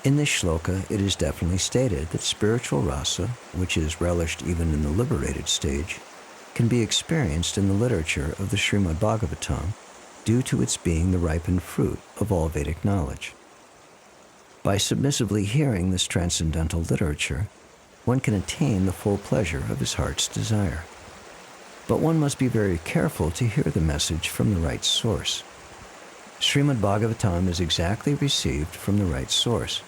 In this shloka, it is definitely stated that spiritual rasa, which is relished even in the liberated stage, can be experienced in the literature of the Srimad Bhagavatam due to its being the ripened fruit of all Vedic knowledge. By submissively hearing this transcendental literature, one can attain the full pleasure of his heart's desire. But one must be very careful to hear the message from the right source. Srimad Bhagavatam is exactly received from the right source.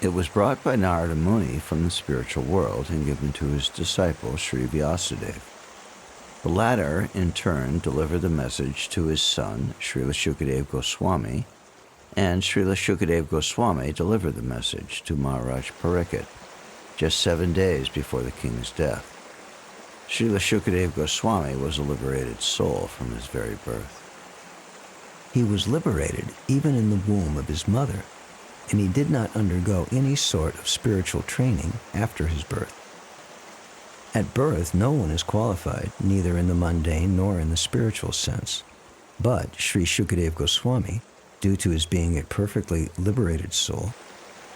It was brought by Narada Muni from the spiritual world and given to his disciple Sri Vyasadeva. The latter, in turn, delivered the message to his son, Srila Shukadeva Goswami, and Srila Shukadeva Goswami delivered the message to Maharaj Parikshit just 7 days before the king's death. Srila Shukadeva Goswami was a liberated soul from his very birth. He was liberated even in the womb of his mother, and he did not undergo any sort of spiritual training after his birth. At birth, no one is qualified, neither in the mundane nor in the spiritual sense. But Sri Shukadeva Goswami, due to his being a perfectly liberated soul,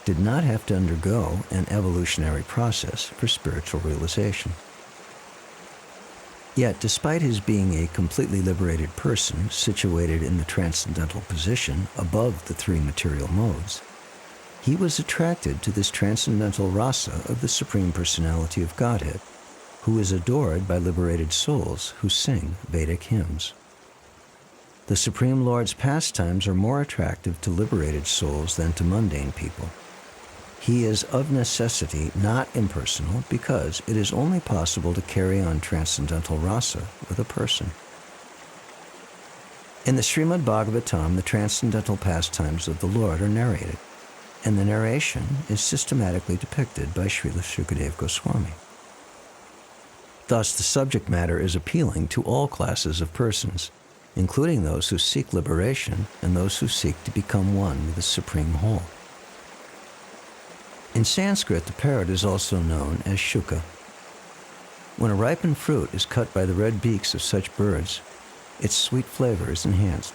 did not have to undergo an evolutionary process for spiritual realization. Yet, despite his being a completely liberated person situated in the transcendental position above the three material modes, he was attracted to this transcendental rasa of the Supreme Personality of Godhead, who is adored by liberated souls who sing Vedic hymns. The Supreme Lord's pastimes are more attractive to liberated souls than to mundane people. He is of necessity not impersonal because it is only possible to carry on transcendental rasa with a person. In the Srimad Bhagavatam, the transcendental pastimes of the Lord are narrated, and the narration is systematically depicted by Srila Shukadeva Goswami. Thus, the subject matter is appealing to all classes of persons, including those who seek liberation and those who seek to become one with the Supreme Whole. In Sanskrit, the parrot is also known as shuka. When a ripened fruit is cut by the red beaks of such birds, its sweet flavor is enhanced.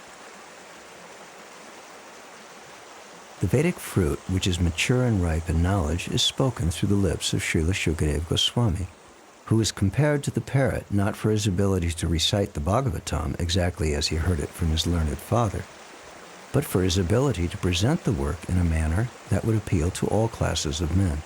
The Vedic fruit, which is mature and ripe in knowledge, is spoken through the lips of Srila Shukadeva Goswami, who is compared to the parrot not for his ability to recite the Bhagavatam exactly as he heard it from his learned father, but for his ability to present the work in a manner that would appeal to all classes of men.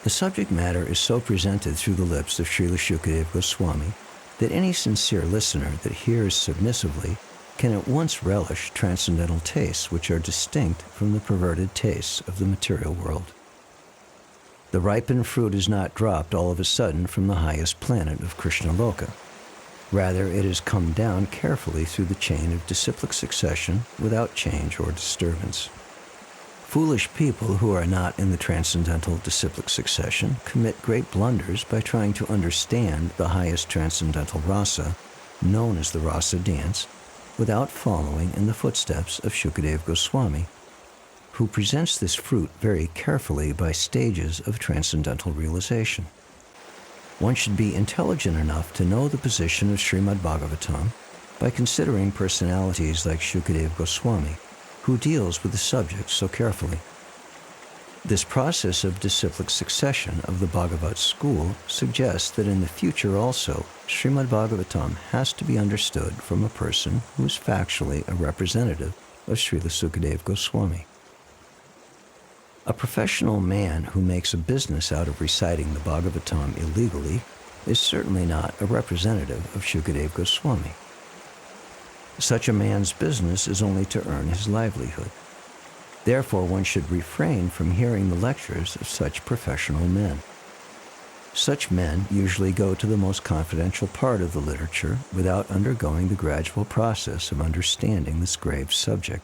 The subject matter is so presented through the lips of Srila Shukadeva Goswami that any sincere listener that hears submissively can at once relish transcendental tastes which are distinct from the perverted tastes of the material world. The ripened fruit is not dropped all of a sudden from the highest planet of Krishna Loka. Rather, it has come down carefully through the chain of disciplic succession without change or disturbance. Foolish people who are not in the transcendental disciplic succession commit great blunders by trying to understand the highest transcendental rasa, known as the rasa dance, without following in the footsteps of Shukadeva Goswami, who presents this fruit very carefully by stages of transcendental realization. One should be intelligent enough to know the position of Srimad Bhagavatam by considering personalities like Shukadeva Goswami, who deals with the subject so carefully. This process of disciplic succession of the Bhagavat school suggests that in the future also, Srimad Bhagavatam has to be understood from a person who is factually a representative of Srila Sukadeva Goswami. A professional man who makes a business out of reciting the Bhagavatam illegally is certainly not a representative of Shukadeva Goswami. Such a man's business is only to earn his livelihood. Therefore, one should refrain from hearing the lectures of such professional men. Such men usually go to the most confidential part of the literature without undergoing the gradual process of understanding this grave subject.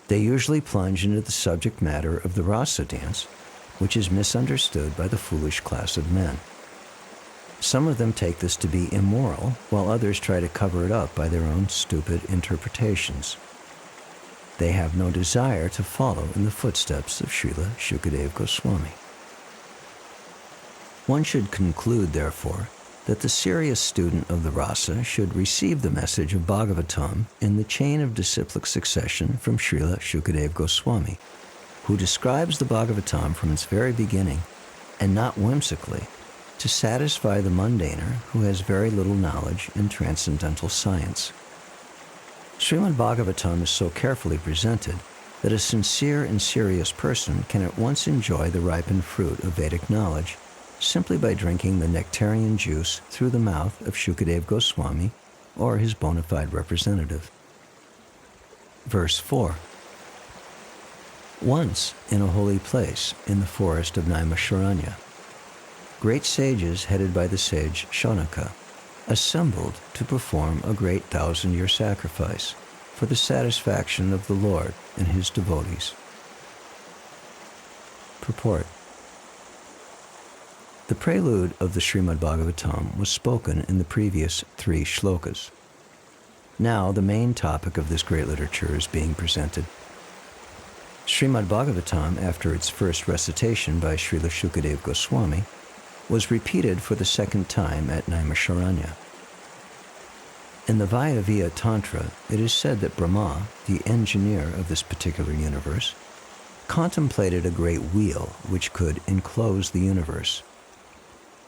They usually plunge into the subject matter of the rasa dance, which is misunderstood by the foolish class of men. Some of them take this to be immoral, while others try to cover it up by their own stupid interpretations. They have no desire to follow in the footsteps of Srila Shukadeva Goswami. One should conclude, therefore, that the serious student of the rasa should receive the message of Bhagavatam in the chain of disciplic succession from Srila Shukadeva Goswami, who describes the Bhagavatam from its very beginning, and not whimsically, to satisfy the mundaner who has very little knowledge in transcendental science. Srimad Bhagavatam is so carefully presented that a sincere and serious person can at once enjoy the ripened fruit of Vedic knowledge simply by drinking the nectarian juice through the mouth of Shukadeva Goswami or his bona fide representative. Verse 4. Once, in a holy place in the forest of Naimisharanya, great sages headed by the sage Shaunaka assembled to perform a great 1,000-year sacrifice for the satisfaction of the Lord and his devotees. Purport. The prelude of the Srimad Bhagavatam was spoken in the previous 3 shlokas. Now the main topic of this great literature is being presented. Srimad Bhagavatam, after its first recitation by Srila Shukadeva Goswami, was repeated for the second time at Naimisharanya. In the Vayavya Tantra, it is said that Brahma, the engineer of this particular universe, contemplated a great wheel which could enclose the universe.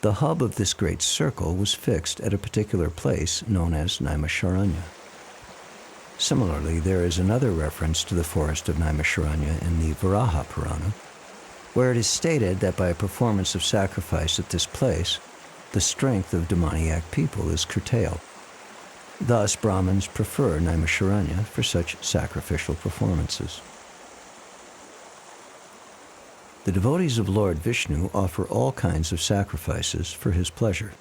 The hub of this great circle was fixed at a particular place known as Naimisharanya. Similarly, there is another reference to the forest of Naimisharanya in the Varaha Purana, where it is stated that by a performance of sacrifice at this place, the strength of demoniac people is curtailed. Thus, Brahmins prefer Naimisharanya for such sacrificial performances. The devotees of Lord Vishnu offer all kinds of sacrifices for his pleasure.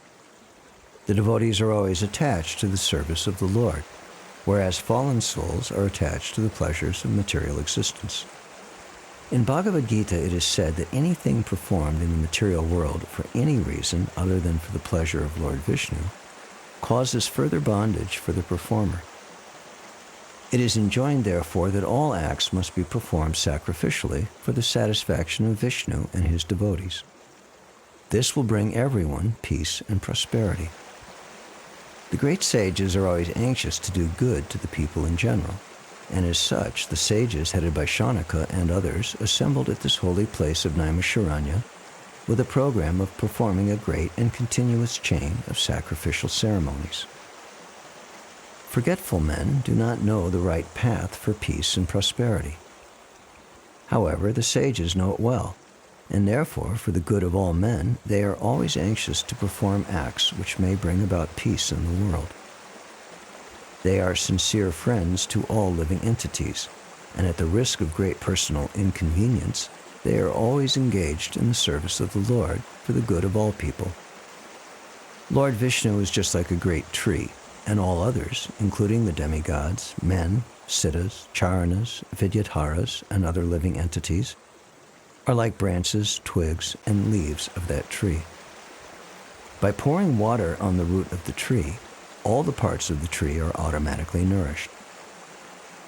The devotees are always attached to the service of the Lord, whereas fallen souls are attached to the pleasures of material existence. In Bhagavad Gita, it is said that anything performed in the material world for any reason other than for the pleasure of Lord Vishnu causes further bondage for the performer. It is enjoined, therefore, that all acts must be performed sacrificially for the satisfaction of Vishnu and his devotees. This will bring everyone peace and prosperity. The great sages are always anxious to do good to the people in general, and as such, the sages headed by Shaunaka and others assembled at this holy place of Naimisharanya with a program of performing a great and continuous chain of sacrificial ceremonies. Forgetful men do not know the right path for peace and prosperity. However, the sages know it well, and therefore, for the good of all men, they are always anxious to perform acts which may bring about peace in the world. They are sincere friends to all living entities, and at the risk of great personal inconvenience, they are always engaged in the service of the Lord for the good of all people. Lord Vishnu is just like a great tree, and all others, including the demigods, men, siddhas, charanas, vidyadharas, and other living entities, are like branches, twigs, and leaves of that tree. By pouring water on the root of the tree, all the parts of the tree are automatically nourished.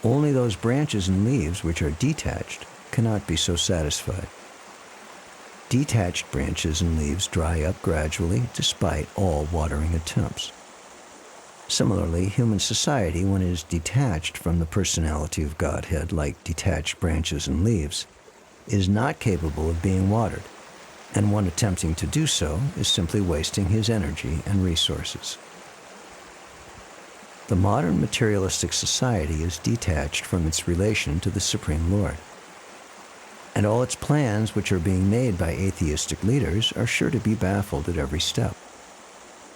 Only those branches and leaves which are detached cannot be so satisfied. Detached branches and leaves dry up gradually despite all watering attempts. Similarly, human society, when it is detached from the personality of Godhead like detached branches and leaves, is not capable of being watered, and one attempting to do so is simply wasting his energy and resources. The modern materialistic society is detached from its relation to the Supreme Lord, and all its plans which are being made by atheistic leaders are sure to be baffled at every step.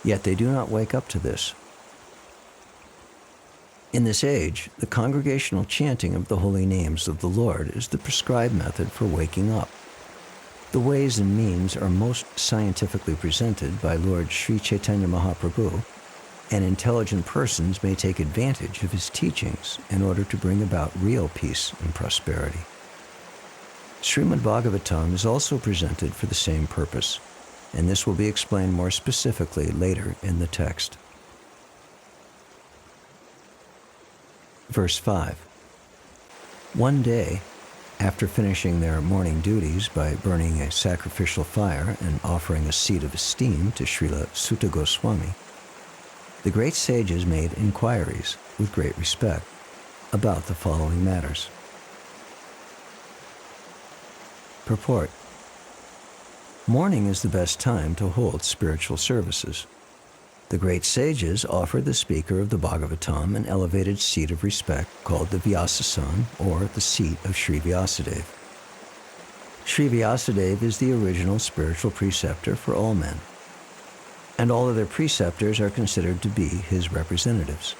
Yet they do not wake up to this. In this age, the congregational chanting of the holy names of the Lord is the prescribed method for waking up. The ways and means are most scientifically presented by Lord Sri Chaitanya Mahaprabhu, and intelligent persons may take advantage of his teachings in order to bring about real peace and prosperity. Srimad Bhagavatam is also presented for the same purpose, and this will be explained more specifically later in the text. Verse 5. One day, after finishing their morning duties by burning a sacrificial fire and offering a seat of esteem to Srila Sutta Goswami, the great sages made inquiries with great respect about the following matters. Purport. Morning is the best time to hold spiritual services. The great sages offered the speaker of the Bhagavatam an elevated seat of respect called the Vyasasan, or the seat of Sri Vyasadeva. Sri Vyasadeva is the original spiritual preceptor for all men, and all other preceptors are considered to be his representatives.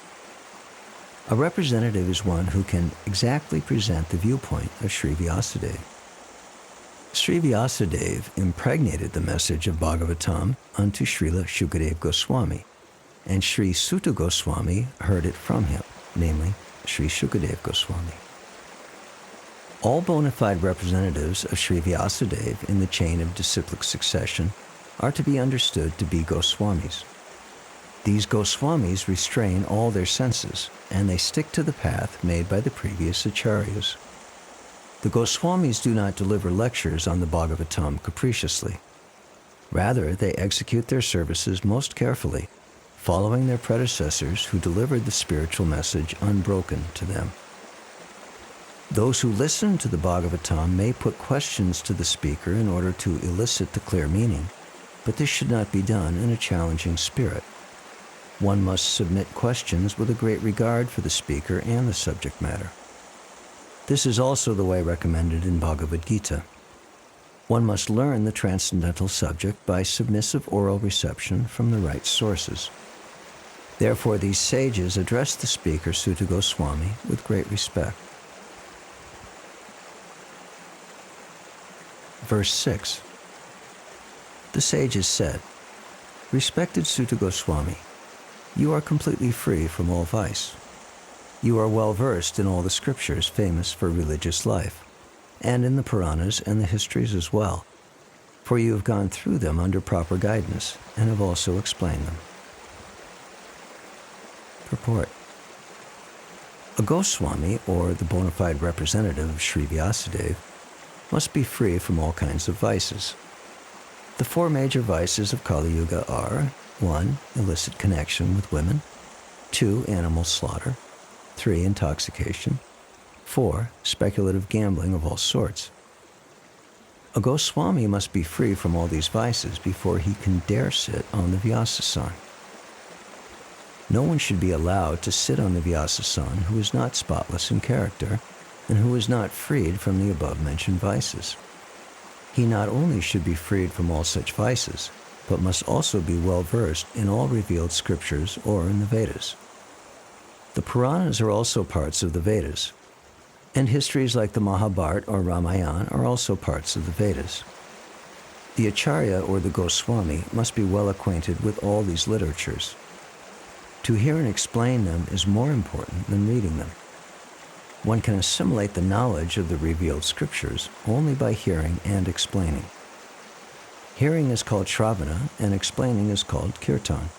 A representative is one who can exactly present the viewpoint of Sri Vyasadeva. Sri Vyasadeva impregnated the message of Bhagavatam unto Srila Shukadeva Goswami, and Sri Sutta Goswami heard it from him, namely Sri Shukadeva Goswami. All bona fide representatives of Sri Vyasadeva in the chain of disciplic succession are to be understood to be Goswamis. These Goswamis restrain all their senses, and they stick to the path made by the previous acharyas. The Goswamis do not deliver lectures on the Bhagavatam capriciously. Rather, they execute their services most carefully, following their predecessors who delivered the spiritual message unbroken to them. Those who listen to the Bhagavatam may put questions to the speaker in order to elicit the clear meaning, but this should not be done in a challenging spirit. One must submit questions with a great regard for the speaker and the subject matter. This is also the way recommended in Bhagavad Gita. One must learn the transcendental subject by submissive oral reception from the right sources. Therefore, these sages addressed the speaker Sutta Goswami with great respect. Verse 6. The sages said, "Respected Sutta Goswami, you are completely free from all vice. You are well versed in all the scriptures famous for religious life, and in the Puranas and the histories as well, for you have gone through them under proper guidance and have also explained them." Purport. A Goswami, or the bona fide representative of Sri Vyasadeva, must be free from all kinds of vices. The four major vices of Kali Yuga are 1. Illicit connection with women, 2. Animal slaughter, 3. Intoxication, 4. Speculative gambling of all sorts. A Goswami must be free from all these vices before he can dare sit on the Vyasasan. No one should be allowed to sit on the Vyasasan who is not spotless in character and who is not freed from the above-mentioned vices. He not only should be freed from all such vices, but must also be well-versed in all revealed scriptures or in the Vedas. The Puranas are also parts of the Vedas, and histories like the Mahabharata or Ramayana are also parts of the Vedas. The Acharya or the Goswami must be well acquainted with all these literatures. To hear and explain them is more important than reading them. One can assimilate the knowledge of the revealed scriptures only by hearing and explaining. Hearing is called Shravana, and explaining is called Kirtan.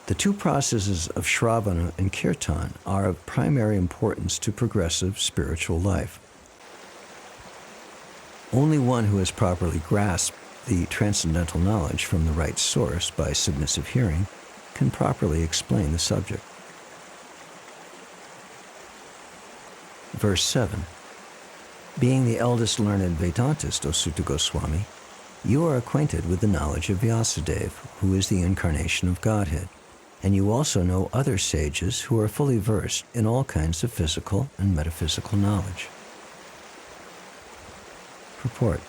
The two processes of Shravana and Kirtan are of primary importance to progressive spiritual life. Only one who has properly grasped the transcendental knowledge from the right source by submissive hearing can properly explain the subject. Verse 7. Being the eldest learned Vedantist, O Sutta Goswami, you are acquainted with the knowledge of Vyasadeva, who is the incarnation of Godhead, and you also know other sages who are fully versed in all kinds of physical and metaphysical knowledge. Purport.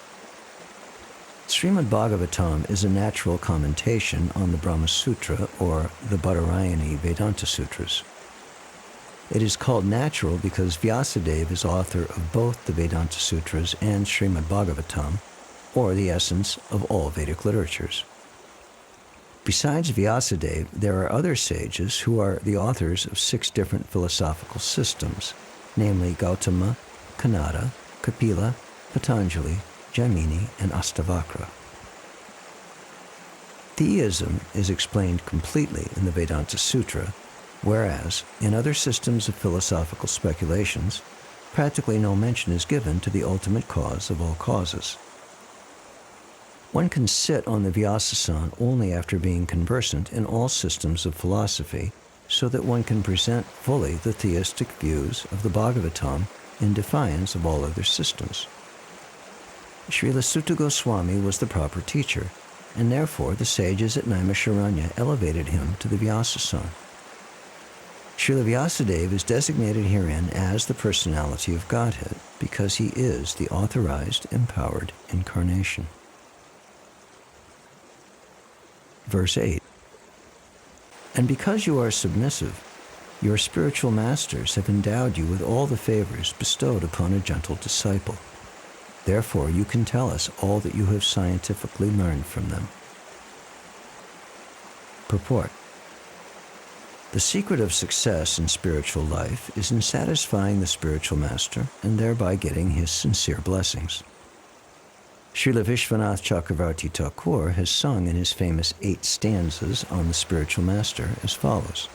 Srimad Bhagavatam is a natural commentation on the Brahma Sutra or the Badarayani Vedanta Sutras. It is called natural because Vyasadeva is author of both the Vedanta Sutras and Srimad Bhagavatam, or the essence of all Vedic literatures. Besides Vyasadeva, there are other sages who are the authors of 6 different philosophical systems, namely Gautama, Kanada, Kapila, Patanjali, Jaimini, and Astavakra. Theism is explained completely in the Vedanta Sutra, whereas in other systems of philosophical speculations, practically no mention is given to the ultimate cause of all causes. One can sit on the Vyasasan only after being conversant in all systems of philosophy, so that one can present fully the theistic views of the Bhagavatam in defiance of all other systems. Srila Sutta Goswami was the proper teacher, and therefore the sages at Naimisharanya elevated him to the Vyasasan. Srila Vyasadeva is designated herein as the personality of Godhead because he is the authorized, empowered incarnation. Verse 8. And because you are submissive, your spiritual masters have endowed you with all the favors bestowed upon a gentle disciple. Therefore, you can tell us all that you have scientifically learned from them. Purport. The secret of success in spiritual life is in satisfying the spiritual master and thereby getting his sincere blessings. Srila Vishwanath Chakravarti Thakur has sung in his famous 8 stanzas on the spiritual master as follows.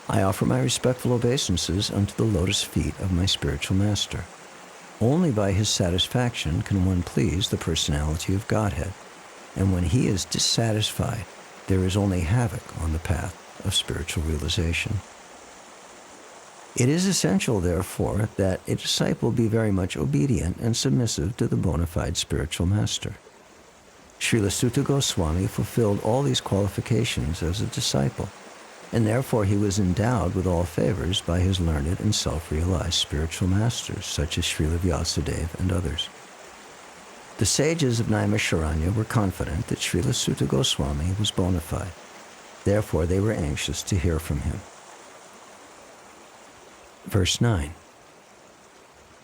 I offer my respectful obeisances unto the lotus feet of my spiritual master. Only by his satisfaction can one please the personality of Godhead, and when he is dissatisfied, there is only havoc on the path of spiritual realization. It is essential, therefore, that a disciple be very much obedient and submissive to the bona fide spiritual master. Srila Sutta Goswami fulfilled all these qualifications as a disciple, and therefore he was endowed with all favors by his learned and self-realized spiritual masters, such as Srila Vyasadeva and others. The sages of Naimisharanya were confident that Srila Sutta Goswami was bona fide. Therefore, they were anxious to hear from him. Verse 9.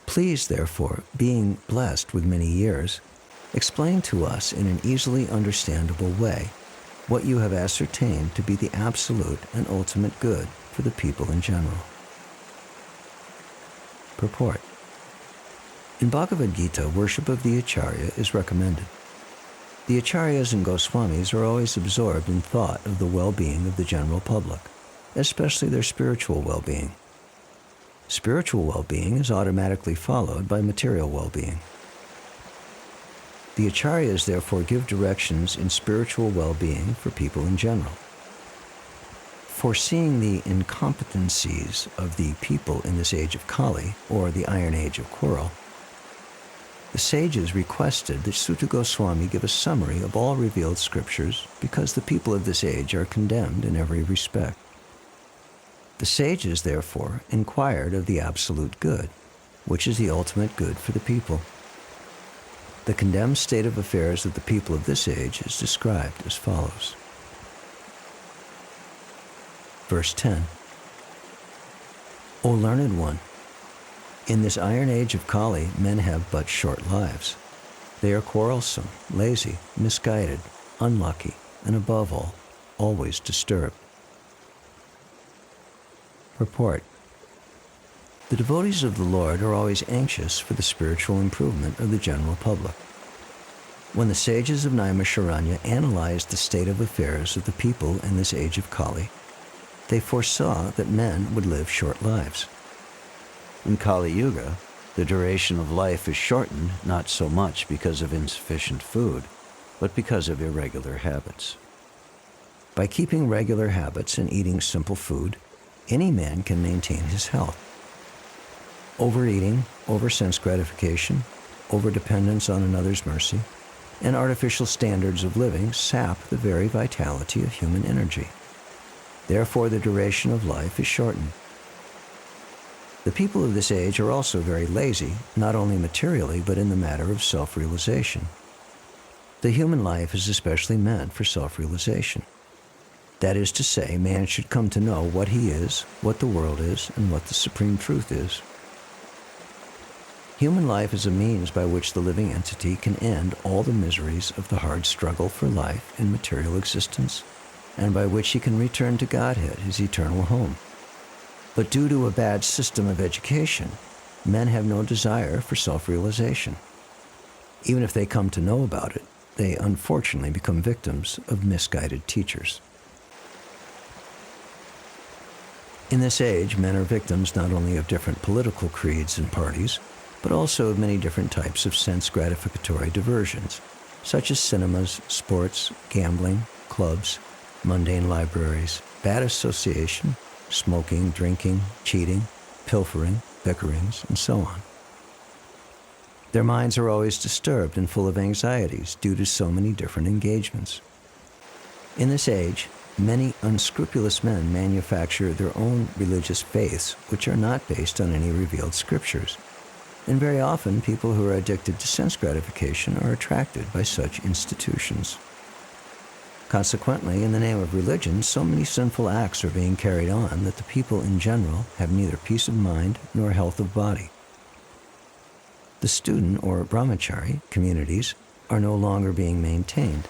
Please, therefore, being blessed with many years, explain to us in an easily understandable way what you have ascertained to be the absolute and ultimate good for the people in general. Purport. In Bhagavad Gita, worship of the Acharya is recommended. The Acharyas and Goswamis are always absorbed in thought of the well-being of the general public, especially their spiritual well-being. Spiritual well-being is automatically followed by material well-being. The acharyas therefore give directions in spiritual well-being for people in general. Foreseeing the incompetencies of the people in this age of Kali, or the Iron Age of Quarrel, the sages requested that Sutta Goswami give a summary of all revealed scriptures because the people of this age are condemned in every respect. The sages, therefore, inquired of the absolute good, which is the ultimate good for the people. The condemned state of affairs of the people of this age is described as follows. Verse 10. O learned one, in this iron age of Kali, men have but short lives. They are quarrelsome, lazy, misguided, unlucky, and above all, always disturbed. Purport. The devotees of the Lord are always anxious for the spiritual improvement of the general public. When the sages of Naimisharanya analyzed the state of affairs of the people in this age of Kali, they foresaw that men would live short lives. In Kali Yuga, the duration of life is shortened not so much because of insufficient food, but because of irregular habits. By keeping regular habits and eating simple food, any man can maintain his health. Overeating, over-sense gratification, overdependence on another's mercy, and artificial standards of living sap the very vitality of human energy. Therefore, the duration of life is shortened. The people of this age are also very lazy, not only materially, but in the matter of self-realization. The human life is especially meant for self-realization. That is to say, man should come to know what he is, what the world is, and what the supreme truth is. Human life is a means by which the living entity can end all the miseries of the hard struggle for life in material existence, and by which he can return to Godhead, his eternal home. But due to a bad system of education, men have no desire for self-realization. Even if they come to know about it, they unfortunately become victims of misguided teachers. In this age, men are victims not only of different political creeds and parties, but also of many different types of sense-gratificatory diversions, such as cinemas, sports, gambling, clubs, mundane libraries, bad association, smoking, drinking, cheating, pilfering, bickerings, and so on. Their minds are always disturbed and full of anxieties due to so many different engagements. In this age, many unscrupulous men manufacture their own religious faiths which are not based on any revealed scriptures. And very often, people who are addicted to sense gratification are attracted by such institutions. Consequently, in the name of religion, so many sinful acts are being carried on that the people in general have neither peace of mind nor health of body. The student or brahmachari communities are no longer being maintained,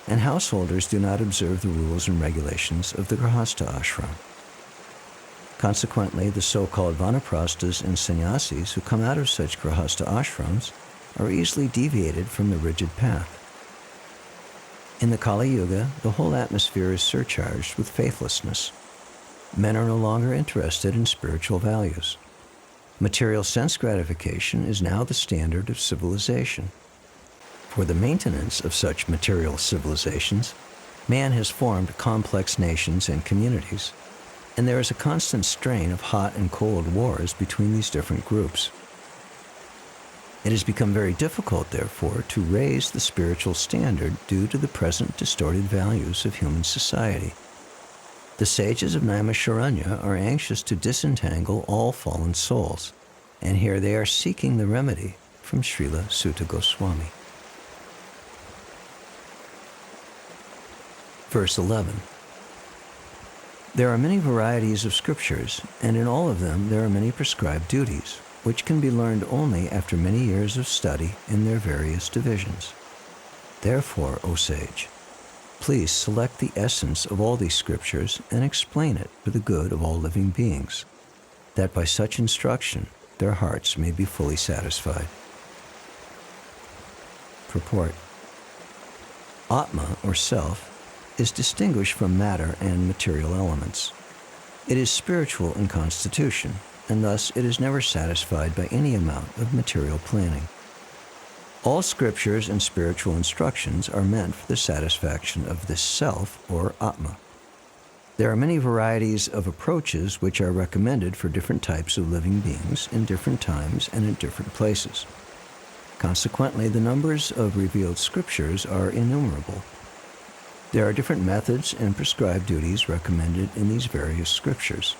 and householders do not observe the rules and regulations of the grihastha ashram. Consequently, the so-called vanaprasthas and sannyasis who come out of such grihastha ashrams are easily deviated from the rigid path. In the Kali Yuga, the whole atmosphere is surcharged with faithlessness. Men are no longer interested in spiritual values. Material sense gratification is now the standard of civilization. For the maintenance of such material civilizations, man has formed complex nations and communities, and there is a constant strain of hot and cold wars between these different groups. It has become very difficult, therefore, to raise the spiritual standard due to the present distorted values of human society. The sages of Naimisharanya are anxious to disentangle all fallen souls, and here they are seeking the remedy from Srila Sutta Goswami. Verse 11. There are many varieties of scriptures, and in all of them there are many prescribed duties, which can be learned only after many years of study in their various divisions. Therefore, O sage, please select the essence of all these scriptures and explain it for the good of all living beings, that by such instruction their hearts may be fully satisfied. Purport. Atma, or self, is distinguished from matter and material elements. It is spiritual in constitution, and thus it is never satisfied by any amount of material planning. All scriptures and spiritual instructions are meant for the satisfaction of this self, or Atma. There are many varieties of approaches which are recommended for different types of living beings in different times and in different places. Consequently, the numbers of revealed scriptures are innumerable. There are different methods and prescribed duties recommended in these various scriptures.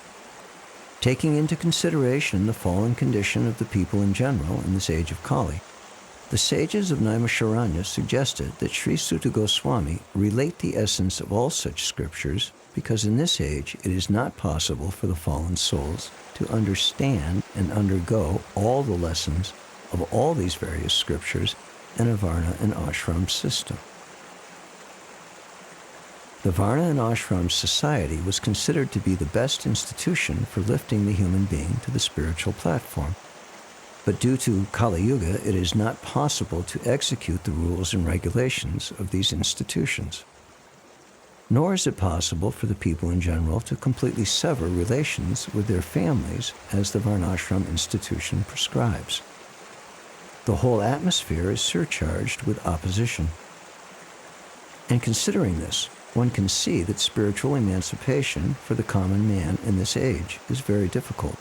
Taking into consideration the fallen condition of the people in general in this age of Kali, the sages of Naimisharanya suggested that Sri Suta Goswami relate the essence of all such scriptures because in this age it is not possible for the fallen souls to understand and undergo all the lessons of all these various scriptures in a Varna and Ashram system. The Varna and Ashram society was considered to be the best institution for lifting the human being to the spiritual platform. But due to Kali Yuga, it is not possible to execute the rules and regulations of these institutions. Nor is it possible for the people in general to completely sever relations with their families as the Varnashram institution prescribes. The whole atmosphere is surcharged with opposition. And considering this, one can see that spiritual emancipation for the common man in this age is very difficult.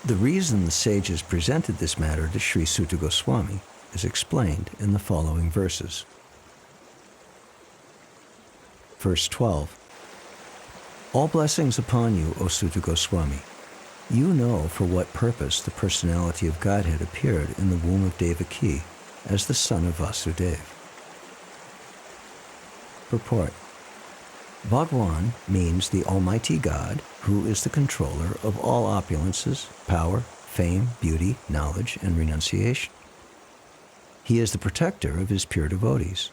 The reason the sages presented this matter to Sri Suta Goswami is explained in the following verses. Verse 12. All blessings upon you, O Suta Goswami. You know for what purpose the personality of Godhead appeared in the womb of Devaki as the son of Vasudeva. Purport. Bhagwan means the Almighty God, who is the controller of all opulences, power, fame, beauty, knowledge, and renunciation. He is the protector of his pure devotees.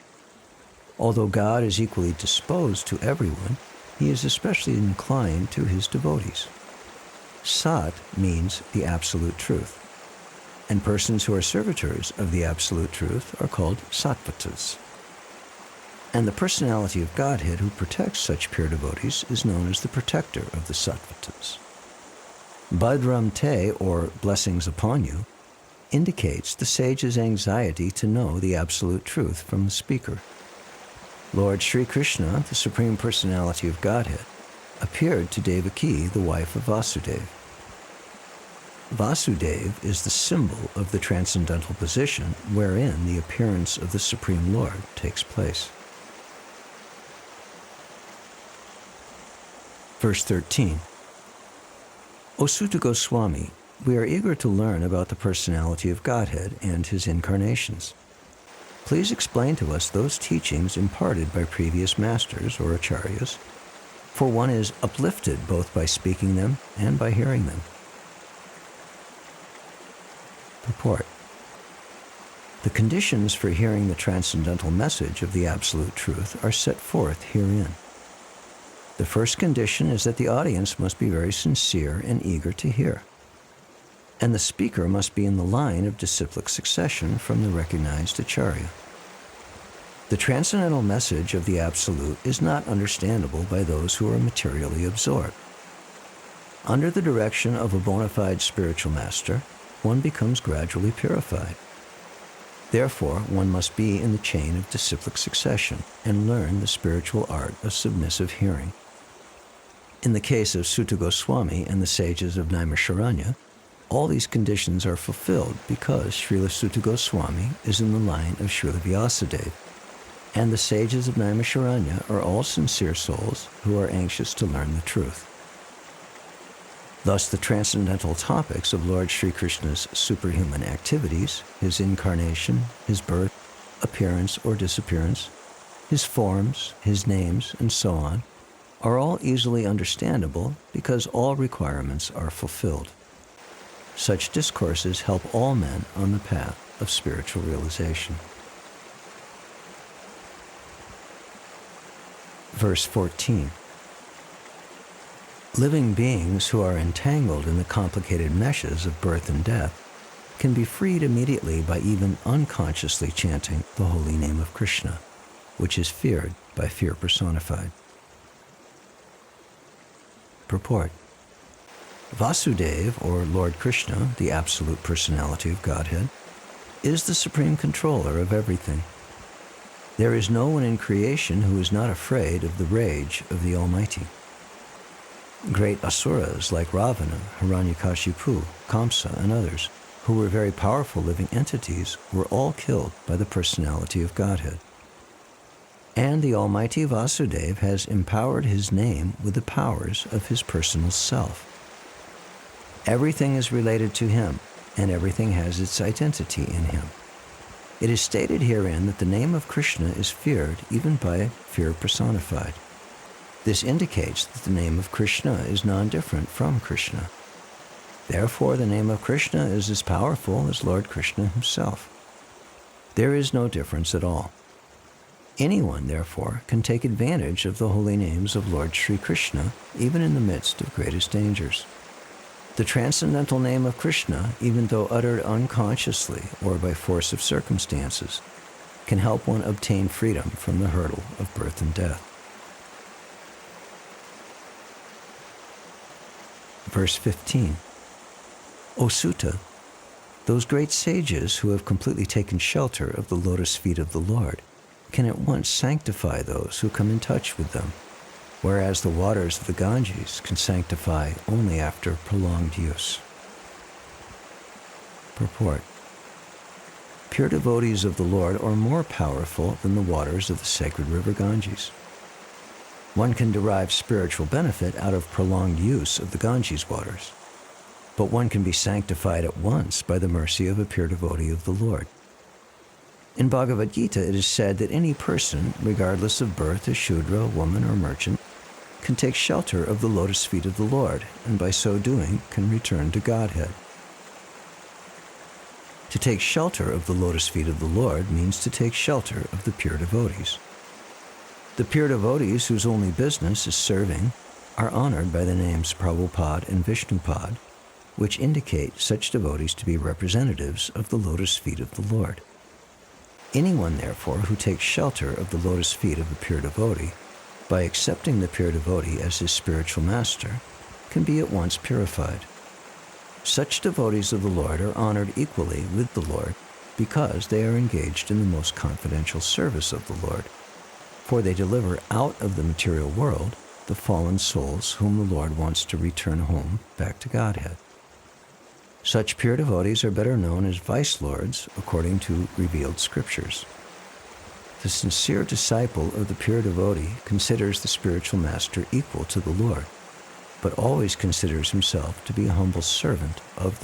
Although God is equally disposed to everyone, he is especially inclined to his devotees. Sat means the absolute truth, and persons who are servitors of the absolute truth are called sattvatas. And the personality of Godhead who protects such pure devotees is known as the protector of the sattvatas. Bhadram te, or blessings upon you, indicates the sage's anxiety to know the absolute truth from the speaker. Lord Sri Krishna, the Supreme Personality of Godhead, appeared to Devaki, the wife of Vasudeva. Vasudeva is the symbol of the transcendental position wherein the appearance of the Supreme Lord takes place. Verse 13. O Suta Goswami, we are eager to learn about the personality of Godhead and his incarnations. Please explain to us those teachings imparted by previous masters or acharyas, for one is uplifted both by speaking them and by hearing them. Purport. The conditions for hearing the transcendental message of the Absolute Truth are set forth herein. The first condition is that the audience must be very sincere and eager to hear, and the speaker must be in the line of disciplic succession from the recognized acharya. The transcendental message of the Absolute is not understandable by those who are materially absorbed. Under the direction of a bona fide spiritual master, one becomes gradually purified. Therefore, one must be in the chain of disciplic succession and learn the spiritual art of submissive hearing. In the case of Suta Goswami and the sages of Naimisharanya, all these conditions are fulfilled because Srila Suta Goswami is in the line of Srila Vyasadeva, and the sages of Naimisharanya are all sincere souls who are anxious to learn the truth. Thus, the transcendental topics of Lord Sri Krishna's superhuman activities, his incarnation, his birth, appearance or disappearance, his forms, his names, and so on, are all easily understandable because all requirements are fulfilled. Such discourses help all men on the path of spiritual realization. Verse 14. Living beings who are entangled in the complicated meshes of birth and death can be freed immediately by even unconsciously chanting the holy name of Krishna, which is feared by fear personified. Purport. Vasudeva, or Lord Krishna, the absolute personality of Godhead, is the supreme controller of everything. There is no one in creation who is not afraid of the rage of the Almighty. Great asuras like Ravana, Hiranyakashipu, Kamsa, and others, who were very powerful living entities, were all killed by the personality of Godhead. And the Almighty Vasudeva has empowered his name with the powers of his personal self. Everything is related to him, and everything has its identity in him. It is stated herein that the name of Krishna is feared even by fear personified. This indicates that the name of Krishna is non-different from Krishna. Therefore, the name of Krishna is as powerful as Lord Krishna himself. There is no difference at all. Anyone, therefore, can take advantage of the holy names of Lord Sri Krishna, even in the midst of greatest dangers. The transcendental name of Krishna, even though uttered unconsciously or by force of circumstances, can help one obtain freedom from the hurdle of birth and death. Verse 15. O Sutta, those great sages who have completely taken shelter of the lotus feet of the Lord can at once sanctify those who come in touch with them, whereas the waters of the Ganges can sanctify only after prolonged use. Purport. Pure devotees of the Lord are more powerful than the waters of the sacred river Ganges. One can derive spiritual benefit out of prolonged use of the Ganges waters, but one can be sanctified at once by the mercy of a pure devotee of the Lord. In Bhagavad Gita, it is said that any person, regardless of birth, as Shudra, woman, or merchant, can take shelter of the lotus feet of the Lord, and by so doing can return to Godhead. To take shelter of the lotus feet of the Lord means to take shelter of the pure devotees. The pure devotees whose only business is serving are honored by the names Prabhupada and Vishnupad, which indicate such devotees to be representatives of the lotus feet of the Lord. Anyone, therefore, who takes shelter of the lotus feet of a pure devotee, by accepting the pure devotee as his spiritual master, can be at once purified. Such devotees of the Lord are honored equally with the Lord because they are engaged in the most confidential service of the Lord, for they deliver out of the material world the fallen souls whom the Lord wants to return home back to Godhead. Such pure devotees are better known as vice lords according to revealed scriptures. The sincere disciple of the pure devotee considers the spiritual master equal to the Lord, but always considers himself to be a humble servant of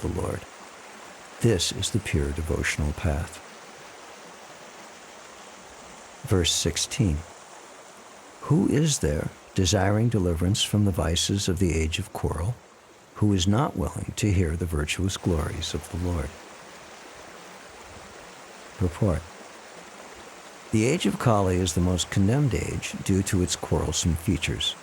the Lord. This is the pure devotional path. Verse 16. Who is there, desiring deliverance from the vices of the age of quarrel, who is not willing to hear the virtuous glories of the Lord? Purport. The age of Kali is the most condemned age due to its quarrelsome features.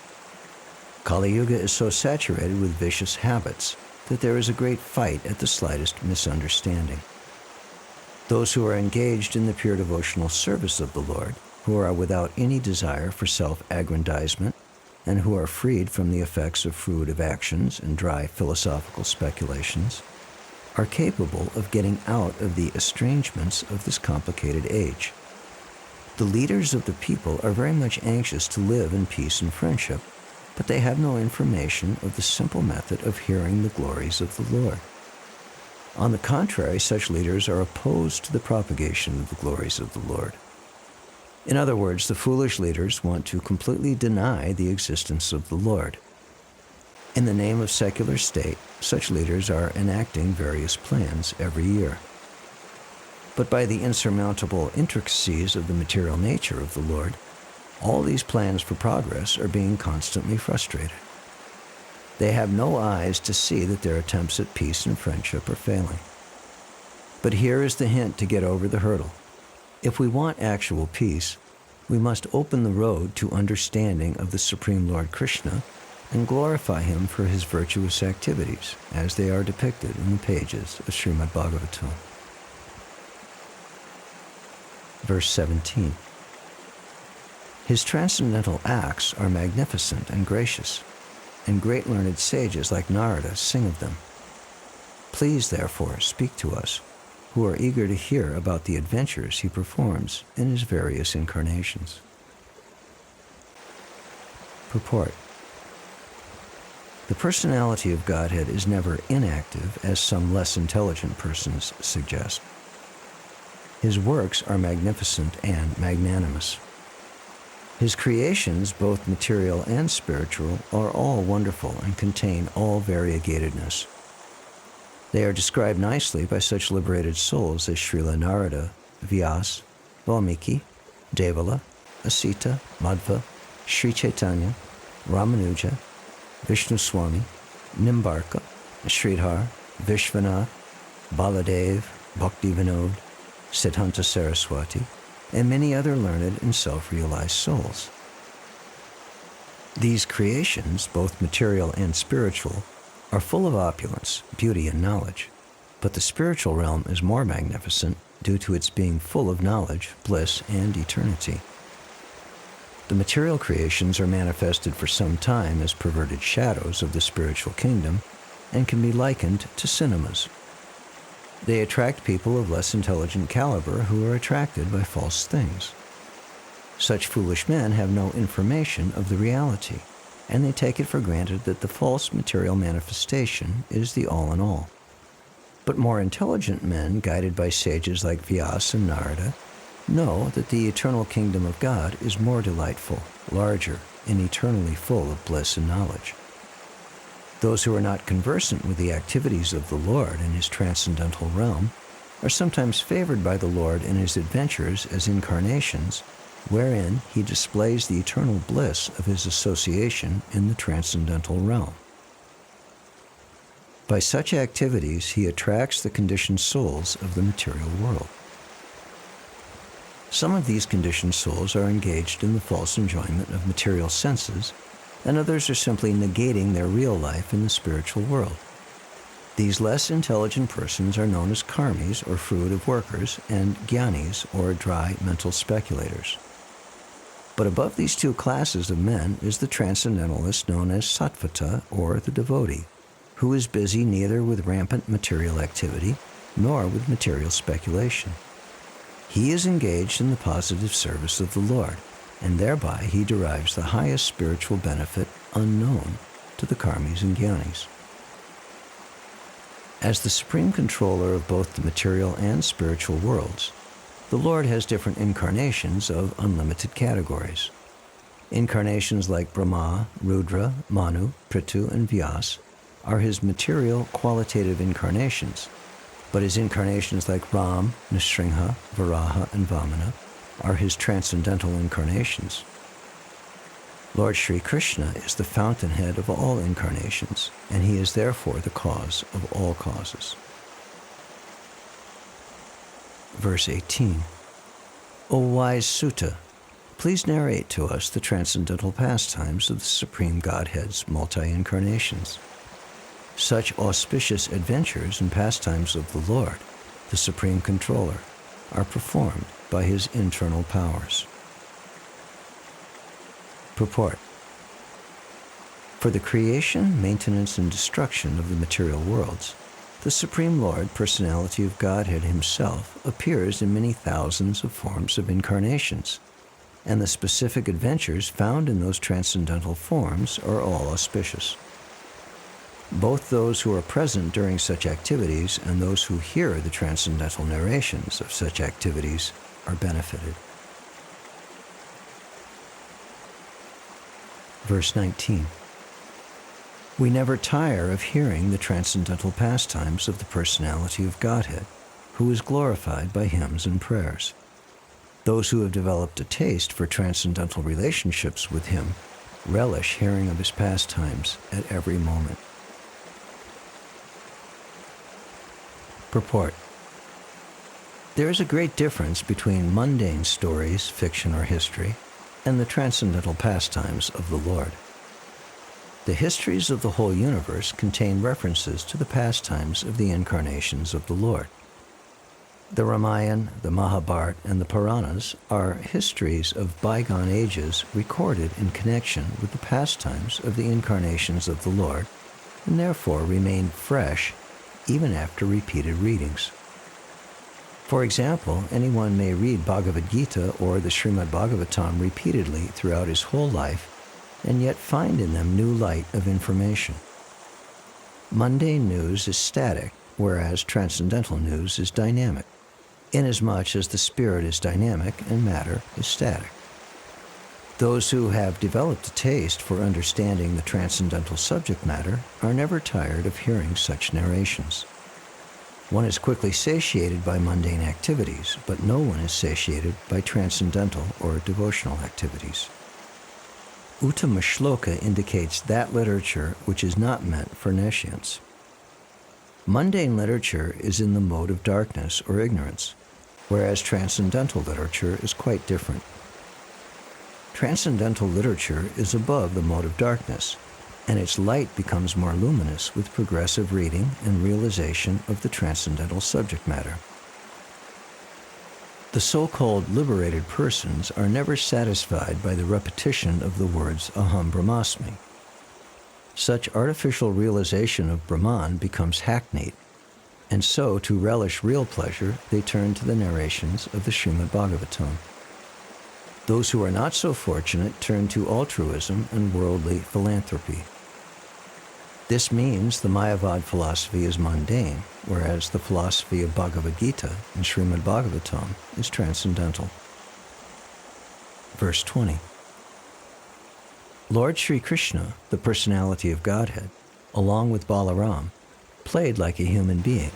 Kali Yuga is so saturated with vicious habits that there is a great fight at the slightest misunderstanding. Those who are engaged in the pure devotional service of the Lord, who are without any desire for self-aggrandizement, and who are freed from the effects of fruitive actions and dry philosophical speculations, are capable of getting out of the estrangements of this complicated age. The leaders of the people are very much anxious to live in peace and friendship, but they have no information of the simple method of hearing the glories of the Lord. On the contrary, such leaders are opposed to the propagation of the glories of the Lord. In other words, the foolish leaders want to completely deny the existence of the Lord. In the name of secular state, such leaders are enacting various plans every year. But by the insurmountable intricacies of the material nature of the Lord, all these plans for progress are being constantly frustrated. They have no eyes to see that their attempts at peace and friendship are failing. But here is the hint to get over the hurdle. If we want actual peace, we must open the road to understanding of the Supreme Lord Krishna and glorify him for his virtuous activities, as they are depicted in the pages of Srimad Bhagavatam. Verse 17. His transcendental acts are magnificent and gracious, and great learned sages like Narada sing of them. Please, therefore, speak to us, who are eager to hear about the adventures he performs in his various incarnations. Purport. The personality of Godhead is never inactive, as some less intelligent persons suggest. His works are magnificent and magnanimous. His creations, both material and spiritual, are all wonderful and contain all variegatedness. They are described nicely by such liberated souls as Srila Narada, Vyas, Valmiki, Devala, Asita, Madhva, Sri Chaitanya, Ramanuja, Vishnu Swami, Nimbarka, Sridhar, Vishwanath, Baladev, Bhaktivinoda, Siddhanta Saraswati, and many other learned and self-realized souls. These creations, both material and spiritual, are full of opulence, beauty, and knowledge, but the spiritual realm is more magnificent due to its being full of knowledge, bliss, and eternity. The material creations are manifested for some time as perverted shadows of the spiritual kingdom and can be likened to cinemas. They attract people of less intelligent caliber who are attracted by false things. Such foolish men have no information of the reality, and they take it for granted that the false material manifestation is the all-in-all. But more intelligent men, guided by sages like Vyasa and Narada, know that the eternal kingdom of God is more delightful, larger, and eternally full of bliss and knowledge. Those who are not conversant with the activities of the Lord in his transcendental realm are sometimes favored by the Lord in his adventures as incarnations, wherein he displays the eternal bliss of his association in the transcendental realm. By such activities, he attracts the conditioned souls of the material world. Some of these conditioned souls are engaged in the false enjoyment of material senses, and others are simply negating their real life in the spiritual world. These less intelligent persons are known as karmis, or fruit of workers, and jnanis, or dry mental speculators. But above these two classes of men is the transcendentalist known as sattvata, or the devotee, who is busy neither with rampant material activity nor with material speculation. He is engaged in the positive service of the Lord, and thereby he derives the highest spiritual benefit unknown to the karmis and jnanis. As the supreme controller of both the material and spiritual worlds, the Lord has different incarnations of unlimited categories. Incarnations like Brahma, Rudra, Manu, Prithu, and Vyas are his material qualitative incarnations, but his incarnations like Ram, Nrsimha, Varaha, and Vamana are his transcendental incarnations. Lord Sri Krishna is the fountainhead of all incarnations, and he is therefore the cause of all causes. Verse 18. O wise Sutta, please narrate to us the transcendental pastimes of the Supreme Godhead's multi-incarnations. Such auspicious adventures and pastimes of the Lord, the Supreme Controller, are performed by his internal powers. Purport. For the creation, maintenance, and destruction of the material worlds, the Supreme Lord, Personality of Godhead himself, appears in many thousands of forms of incarnations, and the specific adventures found in those transcendental forms are all auspicious. Both those who are present during such activities and those who hear the transcendental narrations of such activities are benefited. Verse 19. We never tire of hearing the transcendental pastimes of the Personality of Godhead, who is glorified by hymns and prayers. Those who have developed a taste for transcendental relationships with him relish hearing of his pastimes at every moment. Purport. There is a great difference between mundane stories, fiction or history, and the transcendental pastimes of the Lord. The histories of the whole universe contain references to the pastimes of the incarnations of the Lord. The Ramayana, the Mahabharata, and the Puranas are histories of bygone ages recorded in connection with the pastimes of the incarnations of the Lord, and therefore remain fresh even after repeated readings. For example, anyone may read Bhagavad Gita or the Srimad Bhagavatam repeatedly throughout his whole life, and yet find in them new light of information. Mundane news is static, whereas transcendental news is dynamic, inasmuch as the spirit is dynamic and matter is static. Those who have developed a taste for understanding the transcendental subject matter are never tired of hearing such narrations. One is quickly satiated by mundane activities, but no one is satiated by transcendental or devotional activities. Uttama Shloka indicates that literature which is not meant for nescients. Mundane literature is in the mode of darkness or ignorance, whereas transcendental literature is quite different. Transcendental literature is above the mode of darkness, and its light becomes more luminous with progressive reading and realization of the transcendental subject matter. The so-called liberated persons are never satisfied by the repetition of the words Aham Brahmasmi. Such artificial realization of Brahman becomes hackneyed, and so to relish real pleasure they turn to the narrations of the Srimad Bhagavatam. Those who are not so fortunate turn to altruism and worldly philanthropy. This means the Mayavad philosophy is mundane, whereas the philosophy of Bhagavad Gita and Srimad Bhagavatam is transcendental. Verse 20. Lord Sri Krishna, the personality of Godhead, along with Balaram, played like a human being,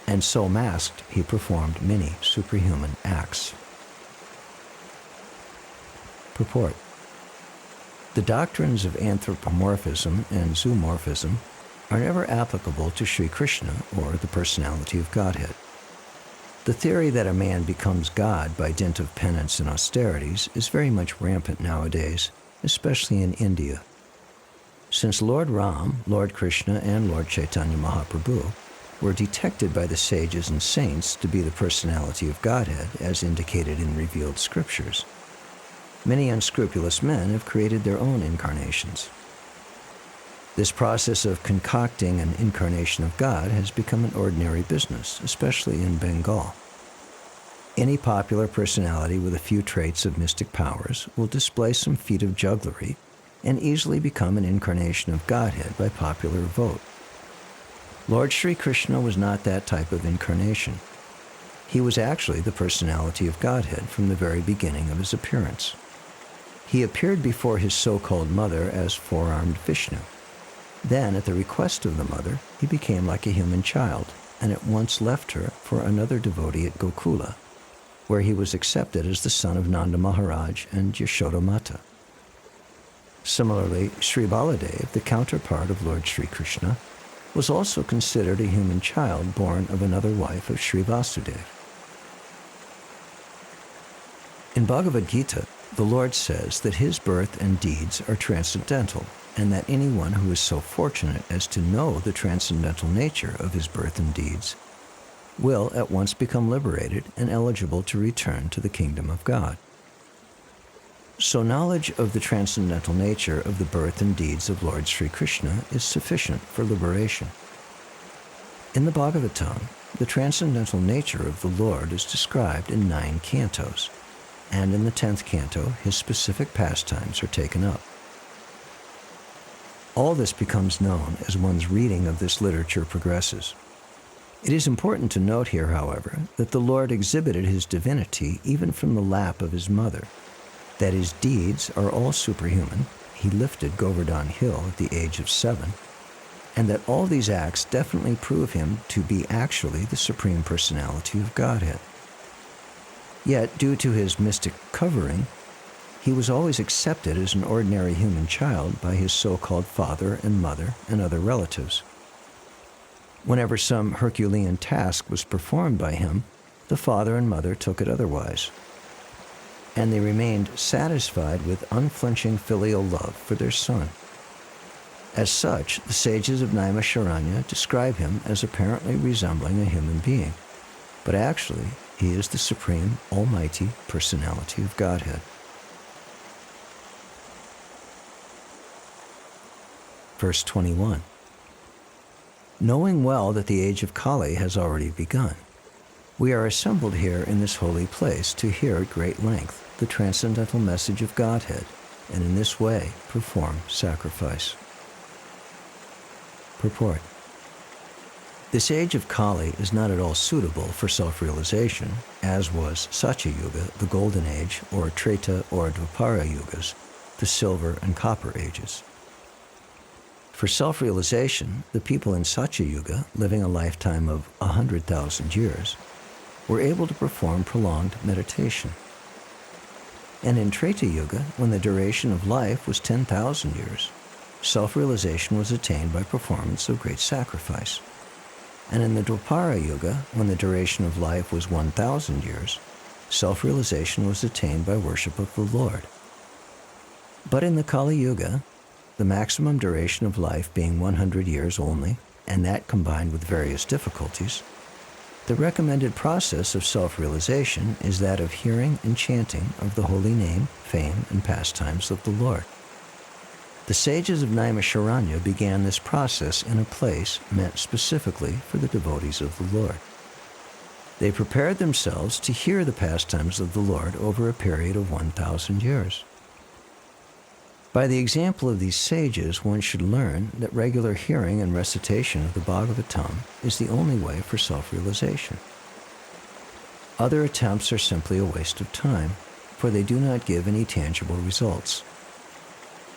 and so masked he performed many superhuman acts. Purport. The doctrines of anthropomorphism and zoomorphism are never applicable to Sri Krishna or the personality of Godhead. The theory that a man becomes God by dint of penance and austerities is very much rampant nowadays, especially in India. Since Lord Ram, Lord Krishna, and Lord Chaitanya Mahaprabhu were detected by the sages and saints to be the personality of Godhead as indicated in revealed scriptures, many unscrupulous men have created their own incarnations. This process of concocting an incarnation of God has become an ordinary business, especially in Bengal. Any popular personality with a few traits of mystic powers will display some feat of jugglery and easily become an incarnation of Godhead by popular vote. Lord Sri Krishna was not that type of incarnation. He was actually the personality of Godhead from the very beginning of his appearance. He appeared before his so-called mother as four-armed Vishnu. Then, at the request of the mother, he became like a human child and at once left her for another devotee at Gokula, where he was accepted as the son of Nanda Maharaj and Yashoda Mata. Similarly, Sri Baladev, the counterpart of Lord Sri Krishna, was also considered a human child born of another wife of Sri Vasudeva. In Bhagavad Gita, the Lord says that his birth and deeds are transcendental, and that anyone who is so fortunate as to know the transcendental nature of his birth and deeds will at once become liberated and eligible to return to the kingdom of God. So knowledge of the transcendental nature of the birth and deeds of Lord Sri Krishna is sufficient for liberation. In the Bhagavatam, the transcendental nature of the Lord is described in 9 cantos, and in the 10th canto, his specific pastimes are taken up. All this becomes known as one's reading of this literature progresses. It is important to note here, however, that the Lord exhibited his divinity even from the lap of his mother, that his deeds are all superhuman, he lifted Govardhan Hill at the age of 7, and that all these acts definitely prove him to be actually the Supreme Personality of Godhead. Yet, due to his mystic covering, he was always accepted as an ordinary human child by his so-called father and mother and other relatives. Whenever some Herculean task was performed by him, the father and mother took it otherwise, and they remained satisfied with unflinching filial love for their son. As such, the sages of Naimisharanya describe him as apparently resembling a human being, but actually, he is the Supreme Almighty Personality of Godhead. Verse 21. Knowing well that the age of Kali has already begun, we are assembled here in this holy place to hear at great length the transcendental message of Godhead, and in this way perform sacrifice. Purport. This age of Kali is not at all suitable for self-realization, as was Satya Yuga, the Golden Age, or Treta or Dvapara Yugas, the Silver and Copper Ages. For self-realization, the people in Satya Yuga, living a lifetime of 100,000 years, were able to perform prolonged meditation. And in Treta Yuga, when the duration of life was 10,000 years, self-realization was attained by performance of great sacrifice. And in the Dwapara Yuga, when the duration of life was 1,000 years, self-realization was attained by worship of the Lord. But in the Kali Yuga, the maximum duration of life being 100 years only, and that combined with various difficulties, the recommended process of self-realization is that of hearing and chanting of the holy name, fame, and pastimes of the Lord. The sages of Naimisharanya began this process in a place meant specifically for the devotees of the Lord. They prepared themselves to hear the pastimes of the Lord over a period of 1,000 years. By the example of these sages, one should learn that regular hearing and recitation of the Bhagavatam is the only way for self-realization. Other attempts are simply a waste of time, for they do not give any tangible results.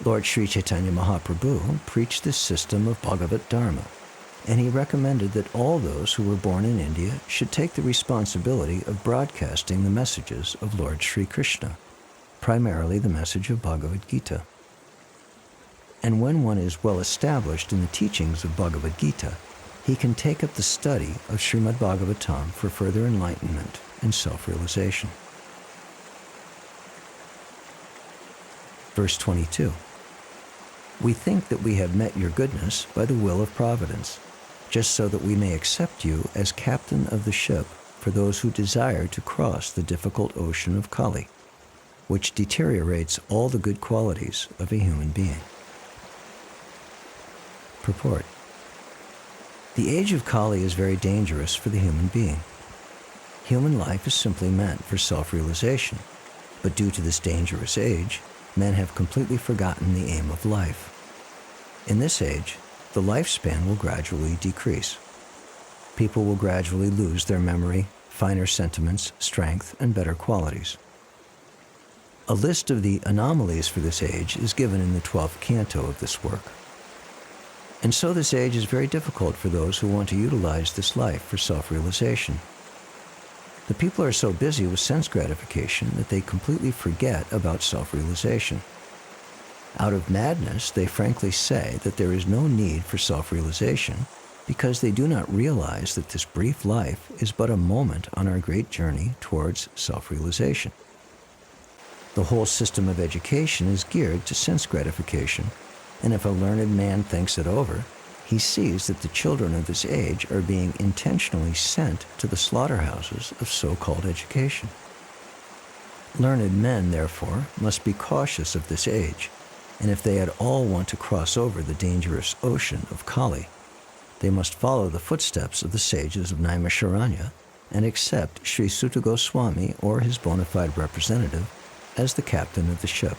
Lord Sri Chaitanya Mahaprabhu preached this system of Bhagavat Dharma, and he recommended that all those who were born in India should take the responsibility of broadcasting the messages of Lord Sri Krishna, primarily the message of Bhagavad Gita. And when one is well established in the teachings of Bhagavad Gita, he can take up the study of Srimad Bhagavatam for further enlightenment and self-realization. Verse 22. We think that we have met your goodness by the will of providence, just so that we may accept you as captain of the ship for those who desire to cross the difficult ocean of Kali, which deteriorates all the good qualities of a human being. Purport. The age of Kali is very dangerous for the human being. Human life is simply meant for self-realization, but due to this dangerous age, men have completely forgotten the aim of life. In this age, the lifespan will gradually decrease. People will gradually lose their memory, finer sentiments, strength, and better qualities. A list of the anomalies for this age is given in the 12th canto of this work. And so this age is very difficult for those who want to utilize this life for self-realization. The people are so busy with sense gratification that they completely forget about self-realization. Out of madness, they frankly say that there is no need for self-realization because they do not realize that this brief life is but a moment on our great journey towards self-realization. The whole system of education is geared to sense gratification, and if a learned man thinks it over, he sees that the children of this age are being intentionally sent to the slaughterhouses of so-called education. Learned men, therefore, must be cautious of this age, and if they at all want to cross over the dangerous ocean of Kali, they must follow the footsteps of the sages of Naimisharanya and accept Sri Suta Goswami or his bona fide representative as the captain of the ship.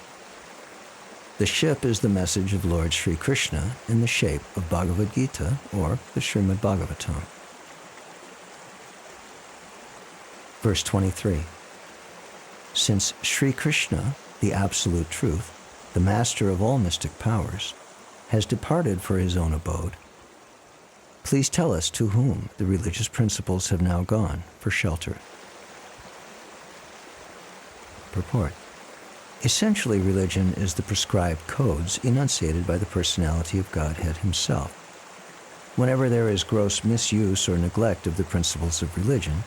The ship is the message of Lord Sri Krishna in the shape of Bhagavad Gita or the Srimad Bhagavatam. Verse 23. Since Sri Krishna, the Absolute Truth, the master of all mystic powers, has departed for his own abode, please tell us to whom the religious principles have now gone for shelter. Purport. Essentially, religion is the prescribed codes enunciated by the personality of Godhead himself. Whenever there is gross misuse or neglect of the principles of religion,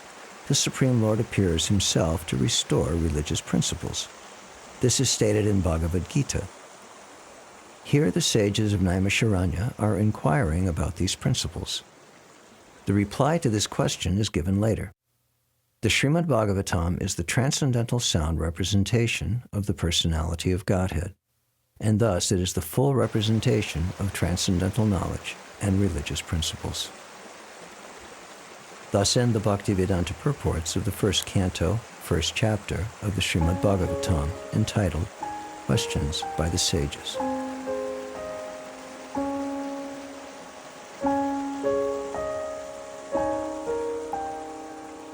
the Supreme Lord appears himself to restore religious principles. This is stated in Bhagavad Gita. Here the sages of Naimisharanya are inquiring about these principles. The reply to this question is given later. The Srimad Bhagavatam is the transcendental sound representation of the personality of Godhead, and thus it is the full representation of transcendental knowledge and religious principles. Thus end the Bhaktivedanta purports of the first canto, first chapter of the Srimad Bhagavatam, entitled Questions by the Sages.